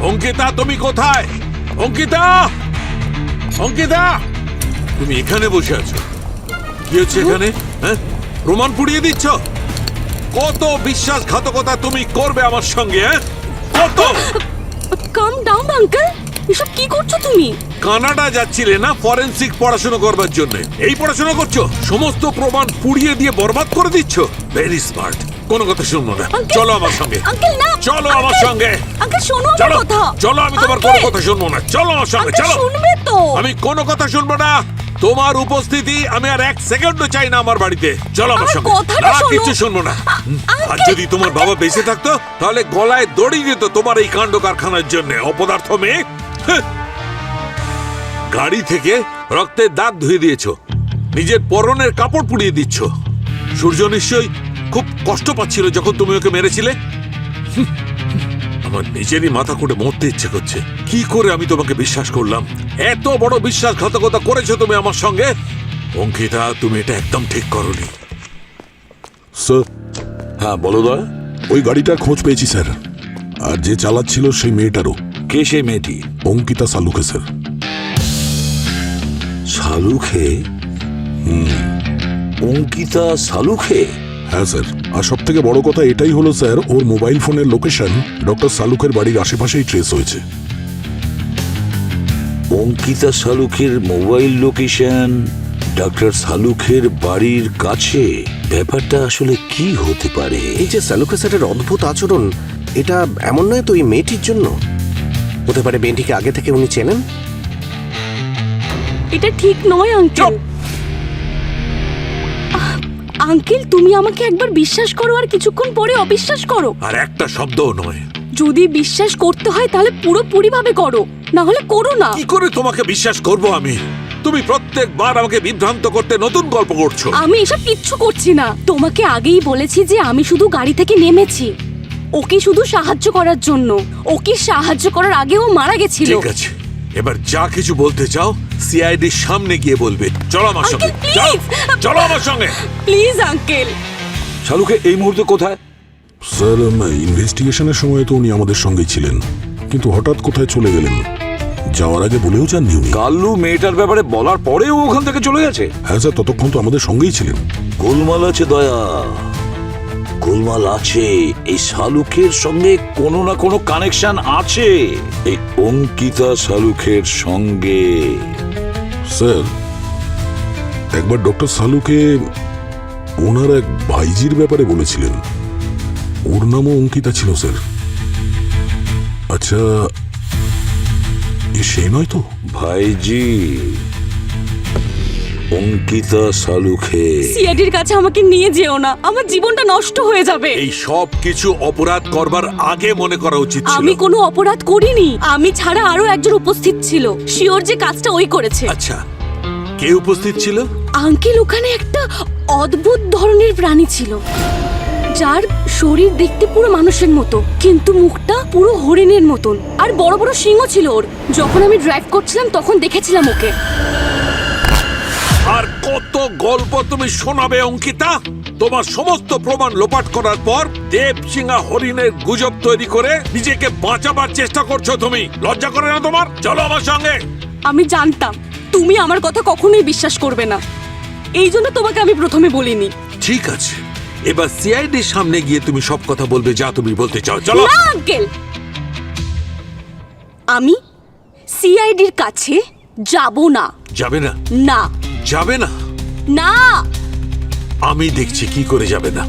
অঙ্কিতা, তুমি কোথায়? অঙ্কিতা, অঙ্কিতা, তুমি এখানে বসে আছো, কি হচ্ছে এখানে? হ্যাঁ, প্রমাণ পুড়িয়ে দিচ্ছ? কত বিশ্বাসঘাতকতা তুমি করবে আমার সঙ্গে? হ্যাঁ, কত? কাম ডাউন আঙ্কেল, এসব কি করছো তুমি? কানাডা যাচ্ছিলে না ফরেনসিক পড়াশোনা করবার জন্য, এই পড়াশোনা করছো? সমস্ত প্রমাণ পুড়িয়ে দিয়ে বরবাদ করে দিচ্ছ। Very smart. কোনো কথা শুনবো না। আঙ্কেল, চলো আমার সঙ্গে, আঙ্কেল না, চলো আমার আঙ্কেল, সঙ্গে, আঙ্কেল শোনো আমার চলো কথা। চলো, আমি তোমার আঙ্কেল, কোনো কথা শুনবো না। চলো আমার সঙ্গে, আঙ্কেল চলো। শুনবে তো? আমি কোনো কথা শুনবো না। তোমার উপস্থিতি আমি আর এক সেকেন্ডও চাই না আমার বাড়িতে। চলো আমার আমার সঙ্গে। কথাটা না, শোনো। কিছু শুনবো না। আর যদি তোমার বাবা বেঁচে থাকতো তাহলে গলায় দড়ি দিত তোমার এই কাণ্ড কারখানার জন্য। অপদার্থ মেয়ে। হ্যাঁ। গাড়ি থেকে রক্তের দাগ ধুয়ে দিয়েছো, নিজের পরনের কাপড় পুড়িয়ে দিচ্ছ। সূর্য নিশ্চয়ই খুব কষ্ট পাচ্ছিল যখন তুমি ওকে মেরেছিলে। আমার নিজেরই মাথা খুঁটে মরতে ইচ্ছে করছে। কি করে আমি তোমাকে বিশ্বাস করলাম? এত বড় বিশ্বাসঘাতকতা করেছো তুমি আমার সঙ্গে। অঙ্কিতা, তুমি এটা একদম ঠিক করোনি। স্যার, হ্যাঁ বলো দয়া। ওই গাড়িটার খোঁজ পেয়েছি স্যার, আর যে চালাচ্ছিল সেই মেয়েটারও। কে সেই মেয়েটি? অঙ্কিতা সালুকে স্যার। শালুখে? অঙ্কিতা শালুখে? হ্যাঁ স্যার, আর সব থেকে বড় কথা এটাই হলো স্যার, ওর মোবাইল ফোনের লোকেশন ডক্টর সালুকের বাড়ির আশেপাশেই ট্রেস হয়েছে। অঙ্কিতা শালুখের মোবাইল লোকেশন ডক্টর শালুখের বাড়ির কাছে। ব্যাপারটা আসলে কি হতে পারে? এই যে সালুকে স্যারের অদ্ভুত আচরণ, এটা এমন নয় তো এই মেয়েটির জন্য? হতে পারে মেয়েটিকে আগে থেকে উনি চেনেন। এটা ঠিক নয় আঙ্কেল। আঙ্কেল, তুমি আমাকে একবার বিশ্বাস করো আর কিছুক্ষণ পরে অবিশ্বাস করো। আর একটা শব্দও নয়। যদি বিশ্বাস করতে হয় তাহলে পুরোপুরি ভাবে করো, না হলে করো না। কি করে তোমাকে বিশ্বাস করব আমি? তুমি প্রত্যেকবার আমাকে বিভ্রান্ত করতে নতুন গল্প করছো। আমি এসব কিচ্ছু করছি না। তোমাকে আগেই বলেছি যে আমি শুধু গাড়ি থেকে নেমেছি ওকে শুধু সাহায্য করার জন্য। ওকে সাহায্য করার আগে ও মারা গেছিল। ঠিক আছে, এবার যা কিছু বলতে চাও সিআইডির সামনে গিয়ে বলবে। চলো আমার সঙ্গে, আঙ্কেল, চলো, প্লিজ। চলো আমার সঙ্গে। Please uncle. শালুখে এই মুহূর্তে কোথায়? স্যার, ইনভেস্টিগেশনের সময় তো উনি আমাদের সঙ্গেই ছিলেন, কিন্তু হঠাৎ কোথায় চলে গেলেন যাওয়ার আগে বলেও যাননি উনি। কাল্লু মেয়েটার ব্যাপারে বলার পরেও ওখান থেকে চলে গেছে? হ্যাঁ স্যার, ততক্ষণ তো আমাদের সঙ্গেই ছিলেন। গোলমাল আছে দয়া, গোলমাল আছে। এই শালুখের সঙ্গে কোনো না কোনো কানেকশন আছে, এই অঙ্কিতা শালুখের সঙ্গে। স্যার, একবার ডক্টর সালুকে ওনার এক ভাইজির ব্যাপারে বলেছিলেন, ওর নামও অঙ্কিতা ছিল স্যার। আচ্ছা, সে নয় তো? ভাইজি অঙ্কিতা শালুখে। সিআইডির কাছে আমাকে নিয়ে যেও না, আমার জীবনটা নষ্ট হয়ে যাবে। এই সব কিছু অপরাধ করবার আগে মনে করা উচিত ছিল। আমি কোনো অপরাধ করিনি। আমি ছাড়া আরো একজন উপস্থিত ছিল, শিওর যে কাজটা ওই করেছে। আচ্ছা, কে উপস্থিত ছিল? আঙ্কেল, ওখানে একটা অদ্ভুত ধরনের প্রাণী ছিল, যার শরীর দেখতে পুরো মানুষের মতো, কিন্তু মুখটা পুরো হরিণের মতন, আর বড় বড় সিংহ ছিল ওর। যখন আমি ড্রাইভ করছিলাম তখন দেখেছিলাম ওকে। আর কত গল্প তুমি শোনাবে অঙ্কিতা? তোমার সমস্ত প্রমাণ লোপাট করার পর দেবসিংহা হরিণের গুজব তৈরি করে নিজেকে বাঁচাবার চেষ্টা করছো তুমি। লজ্জা করে না তোমার? চলো আমার সঙ্গে। আমি জানতাম তুমি আমার কথা কখনোই বিশ্বাস করবে না, এই জন্য তোমাকে আমি প্রথমে বলিনি। ঠিক আছে, এবার সিআইডির সামনে গিয়ে তুমি সব কথা বলবে যা তুমি বলতে চাও। চলো। না আঙ্কেল, আমি সিআইডির কাছে যাব না। যাবে না? না। যাবে না? না। আমি দেখছি কি করে যাবে না।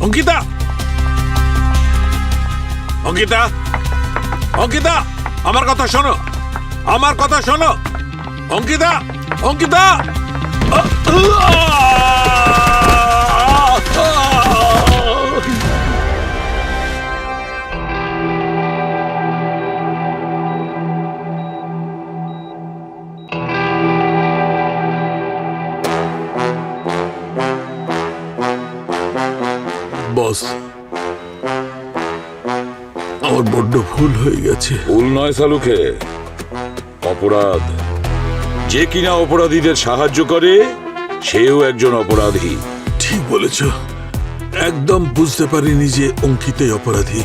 অঙ্কিতা, অঙ্কিতা, অঙ্কিতা, আমার কথা শোনো, আমার কথা শোনো। অঙ্কিতা, অঙ্কিতা। বস, আমার বড্ড ভুল হয়ে গেছে। ভুল নয় শালুখে, অপরাধ। যে কিনা অপরাধীদের সাহায্য করে সেও একজন অপরাধী। ঠিক বলেছ, একদম বুঝতে পারিনি যে অঙ্কিতাই অপরাধী।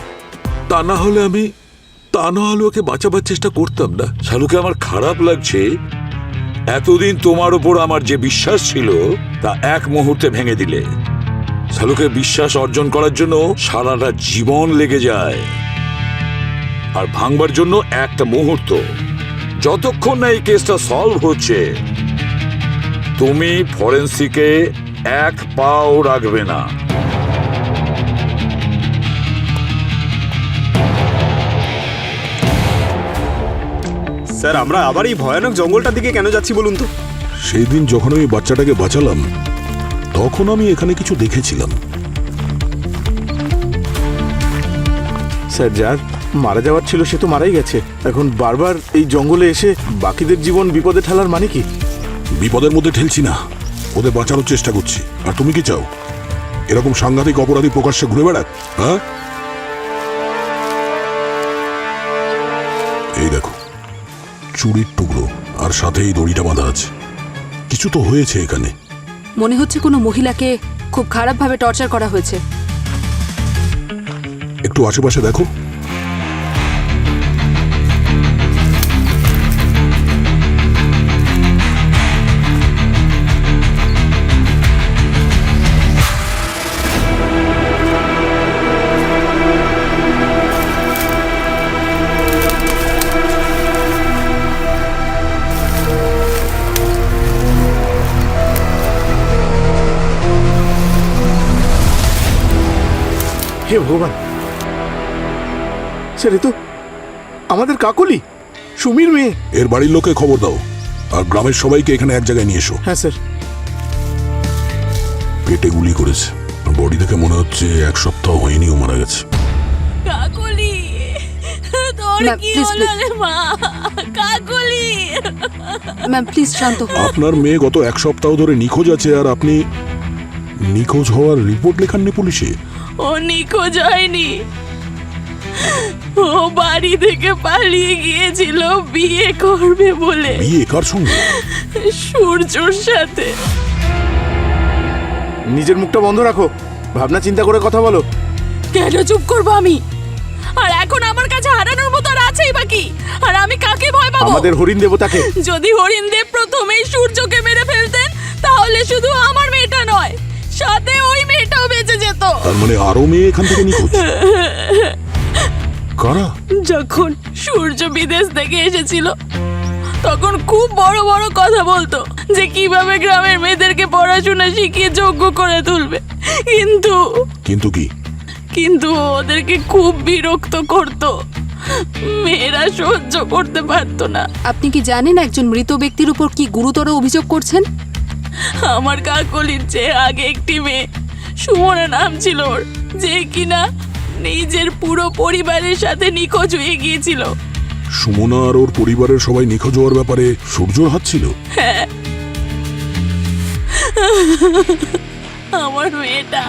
তা না হলে ওকে বাঁচাবার চেষ্টা করতাম না। শালুকে, আমার খারাপ লাগছে, এতদিন তোমার উপর আমার যে বিশ্বাস ছিল তা এক মুহূর্তে ভেঙে দিলে। শালুকের বিশ্বাস অর্জন করার জন্য সারাটা জীবন লেগে যায়, আর ভাঙবার জন্য একটা মুহূর্ত। যতক্ষণ না এই কেসটা সলভ হচ্ছে তুমি ফরেন্সিকে এক পাও রাখবে না। স্যার আমরা আবার এই ভয়ানক জঙ্গলটার দিকে কেন যাচ্ছি বলুন তো? সেই দিন যখন আমি বাচ্চাটাকে বাঁচালাম তখন আমি এখানে কিছু দেখেছিলাম। স্যার যার মারা যাওয়ার ছিল সে তো মারাই গেছে, এখন বারবার এই জঙ্গলে এসে বাকিদের জীবন বিপদে ঠেলার মানে কি? বিপদের মধ্যে ঠেলছি না, ওদের বাঁচানোর চেষ্টা করছি। আর তুমি কি চাও এরকম সাংঘাতিক অপরাধী প্রকাশ্যে ঘুরে বেড়াক? হ্যাঁ, এই দেখো চুরির টুকরো, আর সাথে এই দড়িটা বাঁধা আছে। কিছু তো হয়েছে এখানে। মনে হচ্ছে কোনো মহিলাকে খুব খারাপভাবে টর্চার করা হয়েছে। একটু আশেপাশে দেখো। হে ভগবান, স্যার এ তো আমাদের কাকলি, সুমির মেয়ে। এর বাড়ির লোকে খবর দাও, আর গ্রামের সবাইকে এখানে এক জায়গায় নিয়ে এসো। হ্যাঁ স্যার। পেটে গুলি করেছে, বডি দেখে মনে হচ্ছে 1 সপ্তাহ হয়নি ও মারা গেছে। কাকলি, তোর ম্যাম, কি please, হলো রে মা? কাকলি, ম্যাম প্লিজ শান্ত হন। আপনার মেয়ে গত 1 সপ্তাহ ধরে নিখোঁজ আছে, আর আপনি নিখোঁজ হওয়ার রিপোর্ট লেখাননি পুলিশে? ও নিখোঁজ হয়নি, ও বাড়ি থেকে পালিয়ে গিয়েছিল বিয়ে করবে বলে। বিয়ে কার সঙ্গে? সূর্যর সাথে। নিজের মুখটা বন্ধ রাখো, ভাবনা চিন্তা করে কথা বলো। কেন চুপ করবো আমি? আর এখন আমার কাছে হারানোর মতো আর আছেই বাকি। আর আমি কাকে ভয় পাবো? আমাদের হরিণ দেবতাকে। যদি হরিণদেব প্রথমেই সূর্যকে মেরে ফেলতেন তাহলে শুধু আমার মেয়েটা নয়, সাথে ওই মেয়েটাও বেঁচে যেত। তার মানে আরো মেয়ে এখান থেকে নিখোঁজ? কারা? যখন সূর্য বিদেশ থেকে এসেছিল তখন খুব বড় বড় কথা বলতো যে কিভাবে গ্রামের মেয়েদেরকে পড়াশোনা শিখিয়ে যোগ্য করে তুলবে, কিন্তু কি? কিন্তু ওদেরকে খুব বিরক্ত করত, মেয়েরা সহ্য করতে পারতো না। আপনি কি জানেন একজন মৃত ব্যক্তির উপর কি গুরুতর অভিযোগ করছেন? আমার কাকলির চেয়ে আগে একটি মেয়ে, সুমনা নাম ছিল ওর, যে কিনা নিজের পুরো পরিবারের সাথে নিখোঁজ হয়ে গিয়েছিল। সুমনা আর ওর পরিবারের সবাই নিখোঁজ হওয়ার ব্যাপারে সূর্যর হাত ছিল? হ্যাঁ, আমার মেয়েটা।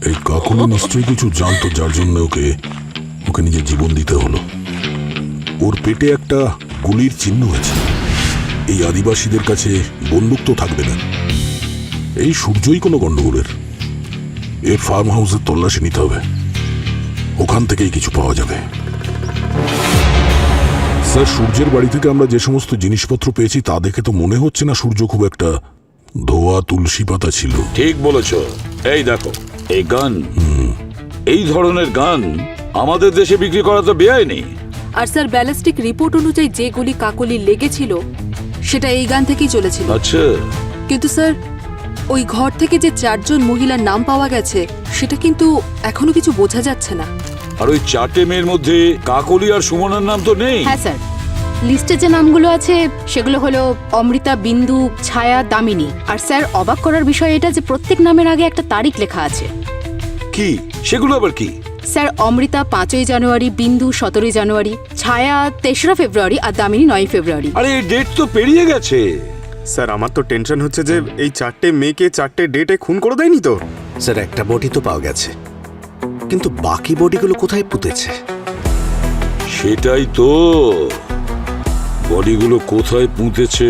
এই কাকুলি নিশ্চয়ই কিছু জানতো, যার জন্য ওকে নিজের জীবন দিতে হলো। ওর পেটে একটা গুলির চিহ্ন আছে। এই আদিবাসীদের কাছে বন্দুক তো থাকবে না, এই সূর্যই কোনো গন্ডগোলের। এর ফার্ম হাউসের তল্লাশি নিতে হবে, ওখান থেকেই কিছু পাওয়া যাবে। স্যার, সূর্যের বাড়ি থেকে আমরা যে সমস্ত জিনিসপত্র পেয়েছি তা দেখে তো মনে হচ্ছে না সূর্য খুব একটা ধোয়া তুলসী পাতা ছিল। ঠিক বলেছ। এই দেখো এই গান, এই ধরনের গান আমাদের দেশে বিক্রি করা তো বেআইনি। আর স্যার ব্যালিস্টিক রিপোর্ট অনুযায়ী যে গুলি কাকলি লেগেছিল সেটা এই গান থেকেই চলেছিল। আচ্ছা, কিন্তু স্যার ওই ঘর থেকে যে 4 জন মহিলার নাম পাওয়া গেছে সেটা কিন্তু এখনো কিছু বোঝা যাচ্ছে না। আর ওই 4টে মেয়ের মধ্যে কাকলি আর সুমনার নাম তো নেই। হ্যাঁ স্যার, লিস্টে যে নামগুলো আছে সেগুলো হলো অমৃতা, বিন্দু, ছায়া, দামিনী। আর স্যার অবাক করার বিষয় এটা যে প্রত্যেক নামের আগে একটা তারিখ লেখা আছে। কি সেগুলো আবার কি? স্যার অমৃতা 5ই জানুয়ারি, বিন্দু 17ই জানুয়ারি, ছায়া 3রা ফেব্রুয়ারি আর দামিনী 9ই ফেব্রুয়ারি। আরে এই ডেট তো পেরিয়ে গেছে। স্যার আমার তো টেনশন হচ্ছে যে এই 4টে মেয়েকে 4টে ডেটে খুন করে দেয়নি তো? স্যার একটা বডি তো পাওয়া গেছে, কিন্তু বাকি বডিগুলো কোথায় পুঁতেছে? সেটাই তো, বডিগুলো কোথায় পুঁতেছে।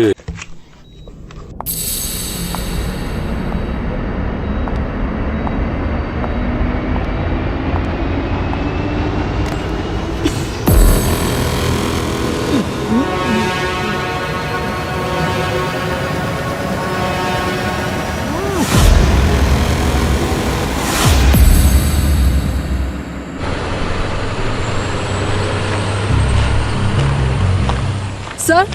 স্যার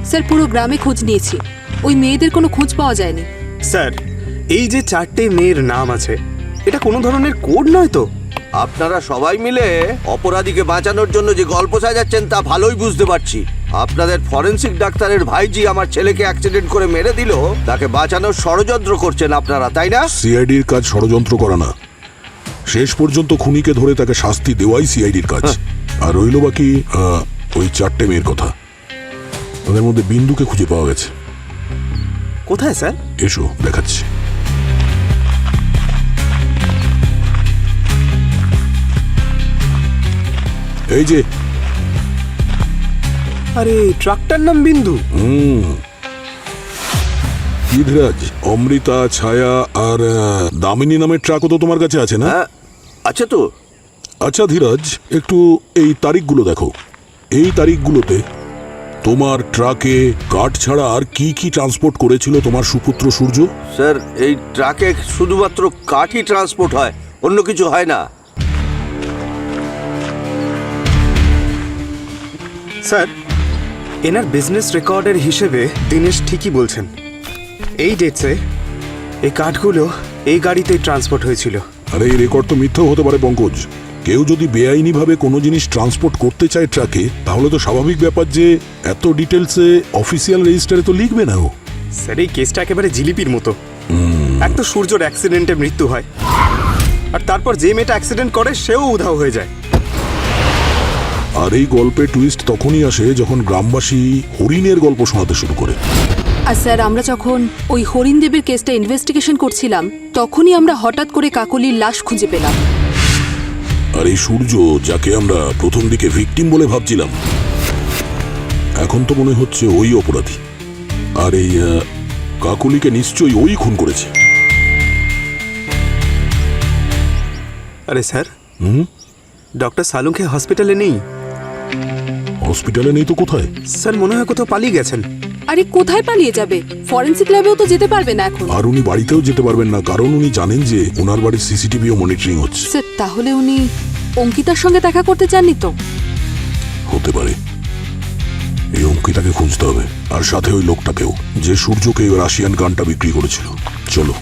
স্যার পুরো গ্রামে খোঁজ নিয়েছি, ওই মেয়েদের কোনো খোঁজ পাওয়া যায়নি। স্যার, এই যে 4টে মেয়ের নাম আছে, এটা কোনো ধরনের কোড নয় তো? আপনারা সবাই মিলে অপরাধীকে বাঁচানোর জন্য যে গল্প সাজাচ্ছেন তা ভালোই বুঝতে পারছি। আপনাদের ফরেনসিক ডাক্তারের ভাইজি আমার ছেলেকে অ্যাক্সিডেন্ট করে মেরে দিল, তাকে বাঁচানোর ষড়যন্ত্র করছেন আপনারা, তাই না? সিআইডির কাজ ষড়যন্ত্র করা না, শেষ পর্যন্ত খুনিকে ধরে তাকে শাস্তি দেওয়াই সিআইডির কাজ। আর রইল বাকি ওই 4টে মেয়ের কথা। ওদের মধ্যে বিন্দুকে খুঁজে পাওয়া গেছে। কোথায় স্যার? এসো দেখাচ্ছি। এই যে, আরে ট্রাকটার নাম বিন্দু। কি ধীরাজ, অমৃতা, ছায়া আর দামিনী নামের ট্রাকও তো তোমার কাছে আছে না? হ্যাঁ, আচ্ছা তো। আচ্ছা ধীরাজ, একটু এই তারিখগুলো দেখো। এই তারিখগুলোতে তোমার ট্রাকে কাঠ ছাড়া আর কি কি ট্রান্সপোর্ট করেছিল তোমার সুপুত্র সূর্য? স্যার, এই ট্রাকে শুধুমাত্র কাঠই ট্রান্সপোর্ট হয়, অন্য কিছু হয় না। স্যার, এনার বিজনেস রেকর্ডের হিসেবে দিনেশ ঠিকই বলছেন। এই ডেটসে এই কাঠগুলো এই গাড়িতেই ট্রান্সপোর্ট হয়েছিল। আরে এই রেকর্ড তো মিথ্যাও হতে পারে পঙ্কজ। কেউ যদি বেআইনিভাবে কোনো জিনিস ট্রান্সপোর্ট করতে চায় ট্রাকে, তাহলে তো স্বাভাবিক ব্যাপার যে এত ডিটেলসে অফিসিয়াল রেজিস্টারে তো লিখবে না ও। স্যার, এই কেসটা একেবারে জিলিপির মতো। এক তো সূর্যর অ্যাক্সিডেন্টে মৃত্যু হয়, আর তারপর যে মেয়েটা অ্যাক্সিডেন্ট করে সেও উধাও হয়ে যায়। আর এই গল্পে টুইস্ট তখনই আসে যখন গ্রামবাসী হরিণের গল্প শোনাতে শুরু করে। আর স্যার, আমরা যখন ওই হরিণ দেবের কেসটা ইনভেস্টিগেশন করছিলাম, তখনই আমরা হঠাৎ করে কাকলির লাশ খুঁজে পেলাম। আর এই সূর্য, যাকে আমরা প্রথম দিকে ভিকটিম বলে ভাবছিলাম, এখন তো মনে হচ্ছে ওই অপরাধী। আর এই কাকলিকে নিশ্চয়ই ওই খুন করেছে। আরে স্যার, ডক্টর সালুংকে হসপিটালে নেই। হসপিটালে নেই তো কোথায়? স্যার, মনে হয় কোথাও পালিয়ে গেছেন। আরে কোথায় পালিয়ে যাবে? ফরেনসিক ল্যাবেও তো যেতে পারবে না এখন। আর উনি বাড়িতেও যেতে পারবেন না, কারণ উনি জানেন যে ওনার বাড়ির সিসিটিভিও মনিটরিং হচ্ছে। স্যার, তাহলে উনি অঙ্কিতার সঙ্গে দেখা করতে চাননি তো? হতে পারে। এই অঙ্কিতাকে খুঁজতে হবে, আর সাথে ওই লোকটাকেও, যে সূর্যকে ওই রাশিয়ান গানটা বিক্রি করেছিল। চলো।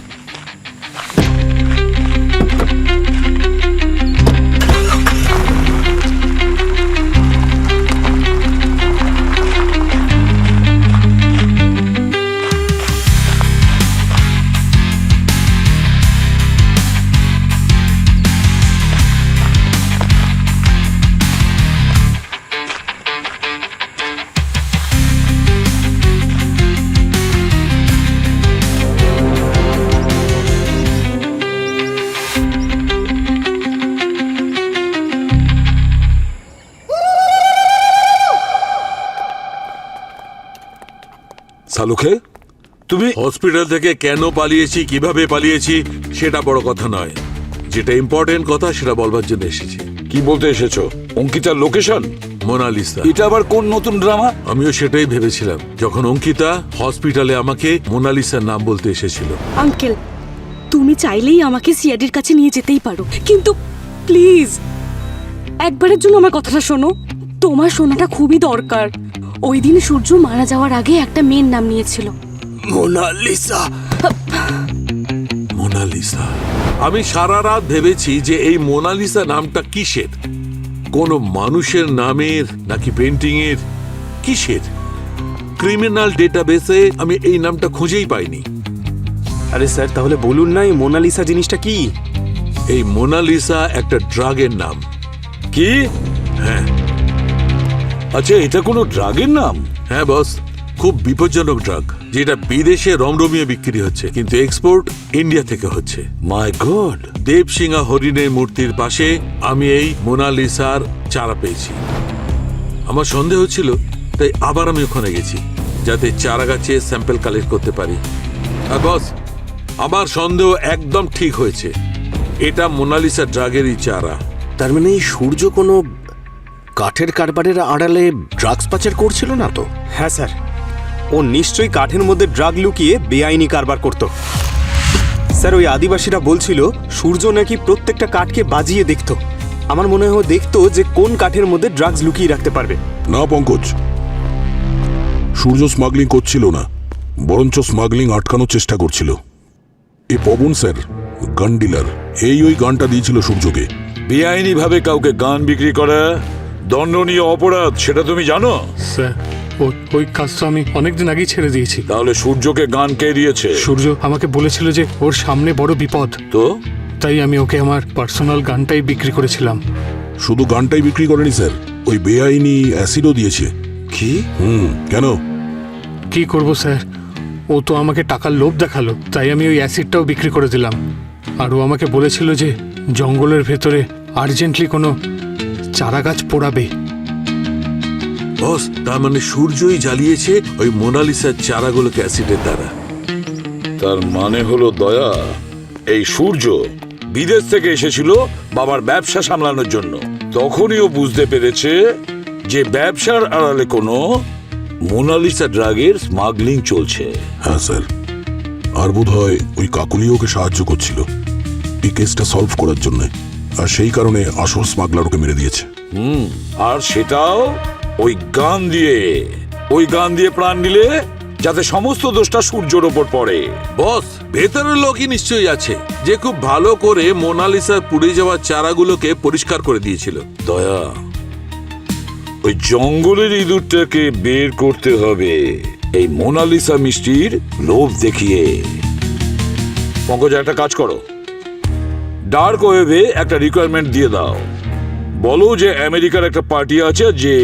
সালুকে, তুমি হসপিটাল থেকে কেন পালিয়েছি, কিভাবে পালিয়েছি সেটা বড় কথা নয়। যেটা ইম্পর্টেন্ট কথা সেটা বলবার জন্য এসেছি। কি বলতে এসেছো? অঙ্কিতার লোকেশন? মোনালিসা। এটা আবার কোন নতুন ড্রামা? আমিও সেটাই ভেবেছিলাম যখন অঙ্কিতা হসপিটালে আমাকে মোনালিসার নাম বলতে এসেছিল। আঙ্কেল, তুমি চাইলেই আমাকে সিআইডির কাছে নিয়ে যেতেই পারো, কিন্তু প্লিজ একবারের জন্য আমার কথাটা শোনো। তোমার শোনাটা খুবই দরকার। ওই দিন সূর্য মারা যাওয়ার আগে একটা মেয়ের নাম নিয়েছিল, মোনালিসা। মোনালিসা। আমি সারা রাত ভেবেছি যে এই মোনালিসা নামটা কিসের, কোনো মানুষের নামের নাকি পেন্টিং এর, কিসের? ক্রিমিনাল ডেটাবেসে আমি এই নামটা খুঁজেই পাইনি। আরে স্যার, তাহলে বলুন না এই মোনালিসা জিনিসটা কি? এই মোনালিসা একটা ড্রাগের নাম। কি? হ্যাঁ। আচ্ছা, এটা কোনো ড্রাগের নাম? হ্যাঁ বস, খুব বিপজ্জনক ড্রাগ, যেটা বিদেশে রমরমিয়ে বিক্রি হচ্ছে, কিন্তু এক্সপোর্ট ইন্ডিয়া থেকে হচ্ছে। মাই গড! দেবসিংহা হরিণের মূর্তির পাশে আমি এই মোনালিসার চারা পেয়েছি। আমার সন্দেহ হচ্ছিল, তাই আবার আমি ওখানে গেছি যাতে চারা গাছে স্যাম্পল কালেক্ট করতে পারি। আর বস, আমার সন্দেহ একদম ঠিক হয়েছে, এটা মোনালিসা ড্রাগেরই চারা। তার মানে এই সূর্য কোনো কাঠের কারবারের আড়ালে ড্রাগস পাচার করছিল না তো? হ্যাঁ স্যার, ও নিশ্চয়ই কাঠের মধ্যে ড্রাগ লুকিয়ে বেআইনি কারবার করত। স্যার, ওই আদিবাসীরা বলছিল সূর্য নাকি প্রত্যেকটা কাঠকে বাজিয়ে দেখতো। আমার মনে হয় দেখতো যে কোন কাঠের মধ্যে ড্রাগস লুকিয়ে রাখতে পারবে। না পঙ্কজ, সূর্য স্মাগলিং করছিল না, বরঞ্চ স্মাগলিং আটকানোর চেষ্টা করছিল। এই পবন স্যার গান ডিলার, ওই গানটা দিয়েছিল সূর্যকে। বেআইনি ভাবে কাউকে গান বিক্রি করা দণ্ডনীয় অপরাধ, সেটা তুমি জানো? স্যার ওই কাজ তো আমি অনেকদিন আগেই ছেড়ে দিয়েছি। তাহলে সূর্যকে গান কে দিয়েছে? সূর্য আমাকে বলেছিল যে ওর সামনে বড় বিপদ, তো তাই আমি ওকে আমার পার্সোনাল গানটাই বিক্রি করেছিলাম। শুধু গানটাই বিক্রি করেনি স্যার, ওই বেআইনি অ্যাসিডও দিয়েছে। কি? কেন? কি করব স্যার, ও তো আমাকে টাকার লোভ দেখালো, তাই আমি ওই অ্যাসিডটাও বিক্রি করে দিলাম। আর ও আমাকে বলেছিল যে জঙ্গলের ভেতরে আর্জেন্টলি কোনো চারা গাছ পোড়াবে। বস, তার মানে সূর্যই জ্বালিয়েছে ওই মোনালিসার চারাগুলোকে অ্যাসিডের দ্বারা। তার মানে হলো দয়া, এই সূর্য বিদেশ থেকে এসেছিল বাবার ব্যবসা সামলানোর জন্য। তখনই ও বুঝতে পেরেছে যে ব্যবসার আড়ালে কোনো মোনালিসা ড্রাগের স্মাগলিং চলছে। হ্যাঁ স্যার, আর বোধ হয় ওই কাকুলি ওকে সাহায্য করছিল এই কেসটা সলভ করার জন্য, আর সেই কারণে আসল স্মাগলার ওকে মেরে দিয়েছে। আর সেটাও ওই গান দিয়ে প্রাণ নিলে যাতে সমস্ত দোষটা সূর্যর ওপর পড়ে। বস, ভেতরের লোকই নিশ্চয়ই আছে যে খুব ভালো করে মোনালিসার পুড়ে যাওয়া চারাগুলোকে পরিষ্কার করে দিয়েছিল। দয়া, ওই জঙ্গলের ইঁদুরটাকে বের করতে হবে এই মোনালিসা মিষ্টির লোভ দেখিয়ে। পঙ্কজ, একটা কাজ করো, ডার্ক ওয়েবে একটা রিকোয়ারমেন্ট দিয়ে দাও। বলো যে আমেরিকার একটা পার্টি আছে যে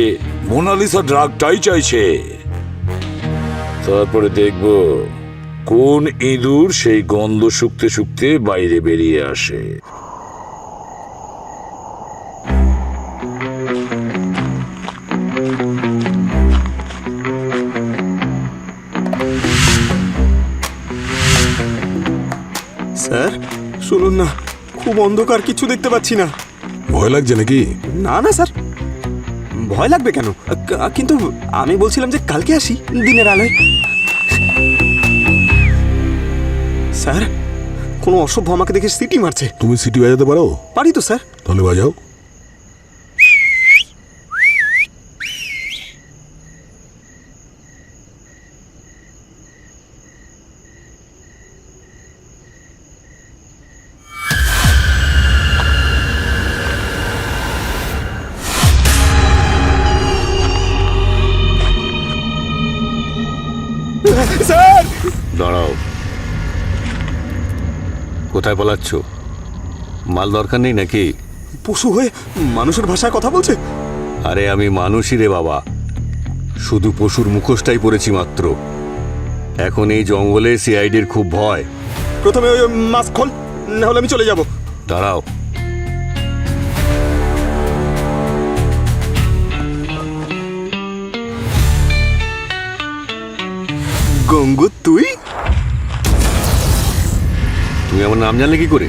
মোনালিসা ড্রাগটাই চাইছে। তারপরে দেখবো কোন ইঁদুর সেই গন্ধ শুকতে শুকতে বাইরে বেরিয়ে আসে। স্যার শুনুন না, খুব অন্ধকার, কিছু দেখতে পাচ্ছি না। ভয় লাগছে নাকি? না না স্যার, ভয় লাগবে কেন? কিন্তু আমি বলছিলাম যে কালকে আসি দিনের আলোয়। স্যার, কোনো অসভ্য আমাকে দেখে সিটি মারছে। তুমি সিটি বাজাতে পারো? পারি তো স্যার। তাহলে বাজাও। স্যার দাঁড়াও, কোথায় পালাচ্ছ? মাল দরকার নেই নাকি? পশু হয়ে মানুষের ভাষায় কথা বলছে। আরে আমি মানুষই রে বাবা, শুধু পশুর মুখোশটাই পড়েছি মাত্র। এখন এই জঙ্গলে সিআইডির খুব ভয়। প্রথমে ওই মাস্ক খোল, না হলে আমি চলে যাব। দাঁড়াও, গঙ্গু তুই? তুমি আমার নাম জানলে কি করে?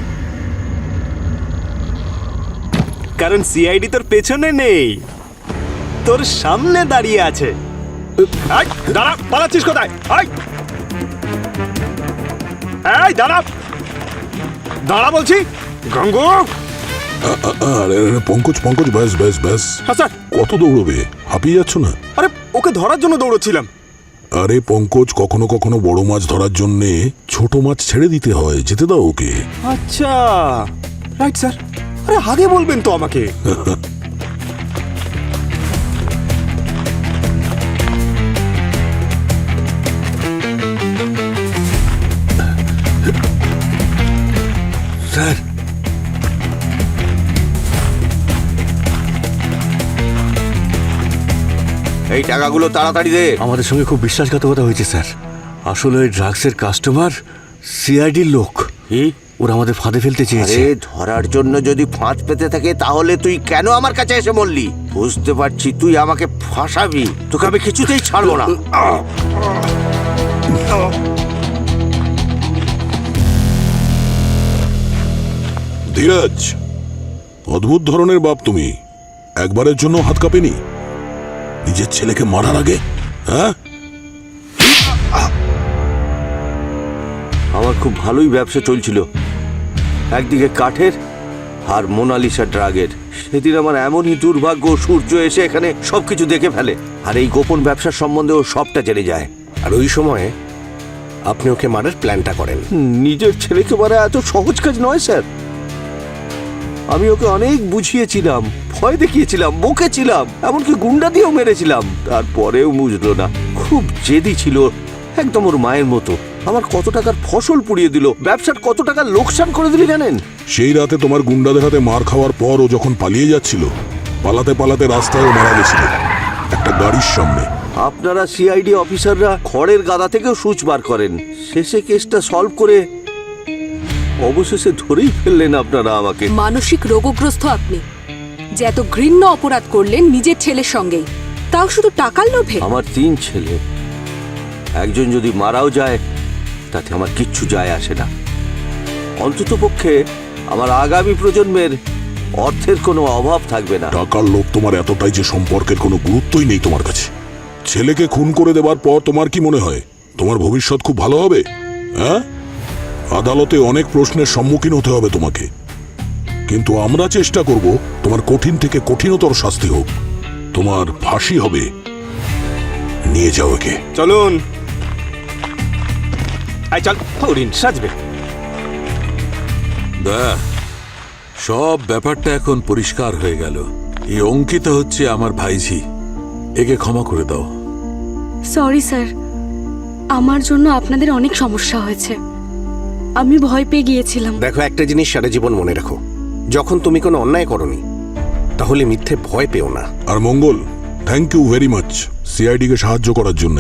কারণ সিআইডি তোর পেছনে নেই, তোর সামনে দাঁড়িয়ে আছে। দাঁড়া, পালাচ্ছিস কোথায়? দাঁড়া, দাঁড়া বলছি। গঙ্গু! আরে পঙ্কজ, ব্যাস ব্যাস ব্যাস। হ্যাঁ স্যার। কত দৌড়বে? হাঁপিয়ে যাচ্ছ না? আরে ওকে ধরার জন্য দৌড়চ্ছিলাম। আরে পঙ্কজ, কখনো কখনো বড় মাছ ধরার জন্য ছোট মাছ ছেড়ে দিতে হয়, যেতে দাও ওকে। আচ্ছা, রাইট স্যার। আরে আগে বলবেন তো আমাকে। স্যার, এই টাকাগুলো তাড়াতাড়ি দে। আমাদের সঙ্গে খুব বিশ্বাসঘাতকতা হয়েছে স্যার। আসলে ওই ড্রাগসের কাস্টমার সিআইডির লোক। ওরা আমাদের ফাঁদে ফেলতে চেয়েছে। আরে ধরার জন্য যদি ফাঁদ পেতে থাকে তাহলে তুই কেন আমার কাছে এসে বললি? বুঝতে পারছি তুই আমাকে ফাঁসাবি, তোকে আমি কিছুতেই ছাড়বো না। ধীরাজ, অদ্ভুত ধরনের বাপ তুমি। একবারের জন্য হাত কাঁপেনি নিজের ছেলেকে মারার আগে? হ্যাঁ, আমার খুব ভালোই ব্যবসা চলছিল, একদিকে কাঠের আর মোনালিসা ড্রাগের। সেদিন আমার এমনই দুর্ভাগ্য, সূর্য এসে এখানে সবকিছু দেখে ফেলে আর এই গোপন ব্যবসার সম্বন্ধে ও সবটা জেনে যায়। আর ওই সময়ে আপনি ওকে মারার প্ল্যানটা করেন। নিজের ছেলেকে মারা এত সহজ কাজ নয় স্যার। আমি ওকে অনেক বুঝিয়েছিলাম, ভয় দেখিয়েছিলাম, বকেছিলাম, এমনকি গুন্ডা দিয়েও মেরেছিলাম, তারপরেও বুঝলো না। খুব জেদি ছিল, একদম ওর মায়ের মতো। আমার কত টাকার ফসল পুড়িয়ে দিল, ব্যবসার কত টাকা লোকসান করে দিল জানেন? সেই রাতে তোমার গুন্ডাদের হাতে মার খাওয়ার পর ও যখন পালিয়ে যাচ্ছিল, পালাতে পালাতে রাস্তায় ও মারা গেছিল একটা গাড়ির সামনে। আপনারা সিআইডি অফিসাররা খড়ের গাদা থেকেও সুচ বার করেন, শেষে কেসটা সলভ করে অবশেষে ধরেই ফেললেন আপনারা আমাকে। মানসিক রোগগ্রস্ত আপনি, যে এত ঘৃণ্য অপরাধ করলেন নিজের ছেলের সঙ্গেই, তাও শুধু টাকার লোভে। আমার 3 ছেলে, একজন যদি মারাও যায় তাতে আমার কিচ্ছু যায় আসে না। অন্তত পক্ষে আমার আগামী প্রজন্মের অর্থের কোনো অভাব থাকবে না। টাকার লোভ তোমার এতটাই যে সম্পর্কের কোনো গুরুত্বই নেই তোমার কাছে। ছেলেকে খুন করে দেবার পর তোমার কি মনে হয় তোমার ভবিষ্যৎ খুব ভালো হবে? হ্যাঁ, আদালতে অনেক প্রশ্নের সম্মুখীন হতে হবে তোমাকে, কিন্তু আমরা চেষ্টা করব তোমার কঠিন থেকে কঠিনতর শাস্তি হোক। তোমার ফাঁসি হবে। নিয়ে যাও একে। চলুন। আই চল, হরিণ সাজবে। দয়া, সব ব্যাপারটা এখন পরিষ্কার হয়ে গেল। এই অঙ্কিতা হচ্ছে আমার ভাইঝি, একে ক্ষমা করে দাও। সরি স্যার, আমার জন্য আপনাদের অনেক সমস্যা হয়েছে। আমি ভয় পেয়ে গিয়েছিলাম। দেখো, একটা জিনিস সারা জীবন মনে রাখো, যখন তুমি কোনো অন্যায় করনি তাহলে মিথ্যে ভয় পেও না। আর মঙ্গল, thank you very much CID কে সাহায্য করার জন্য।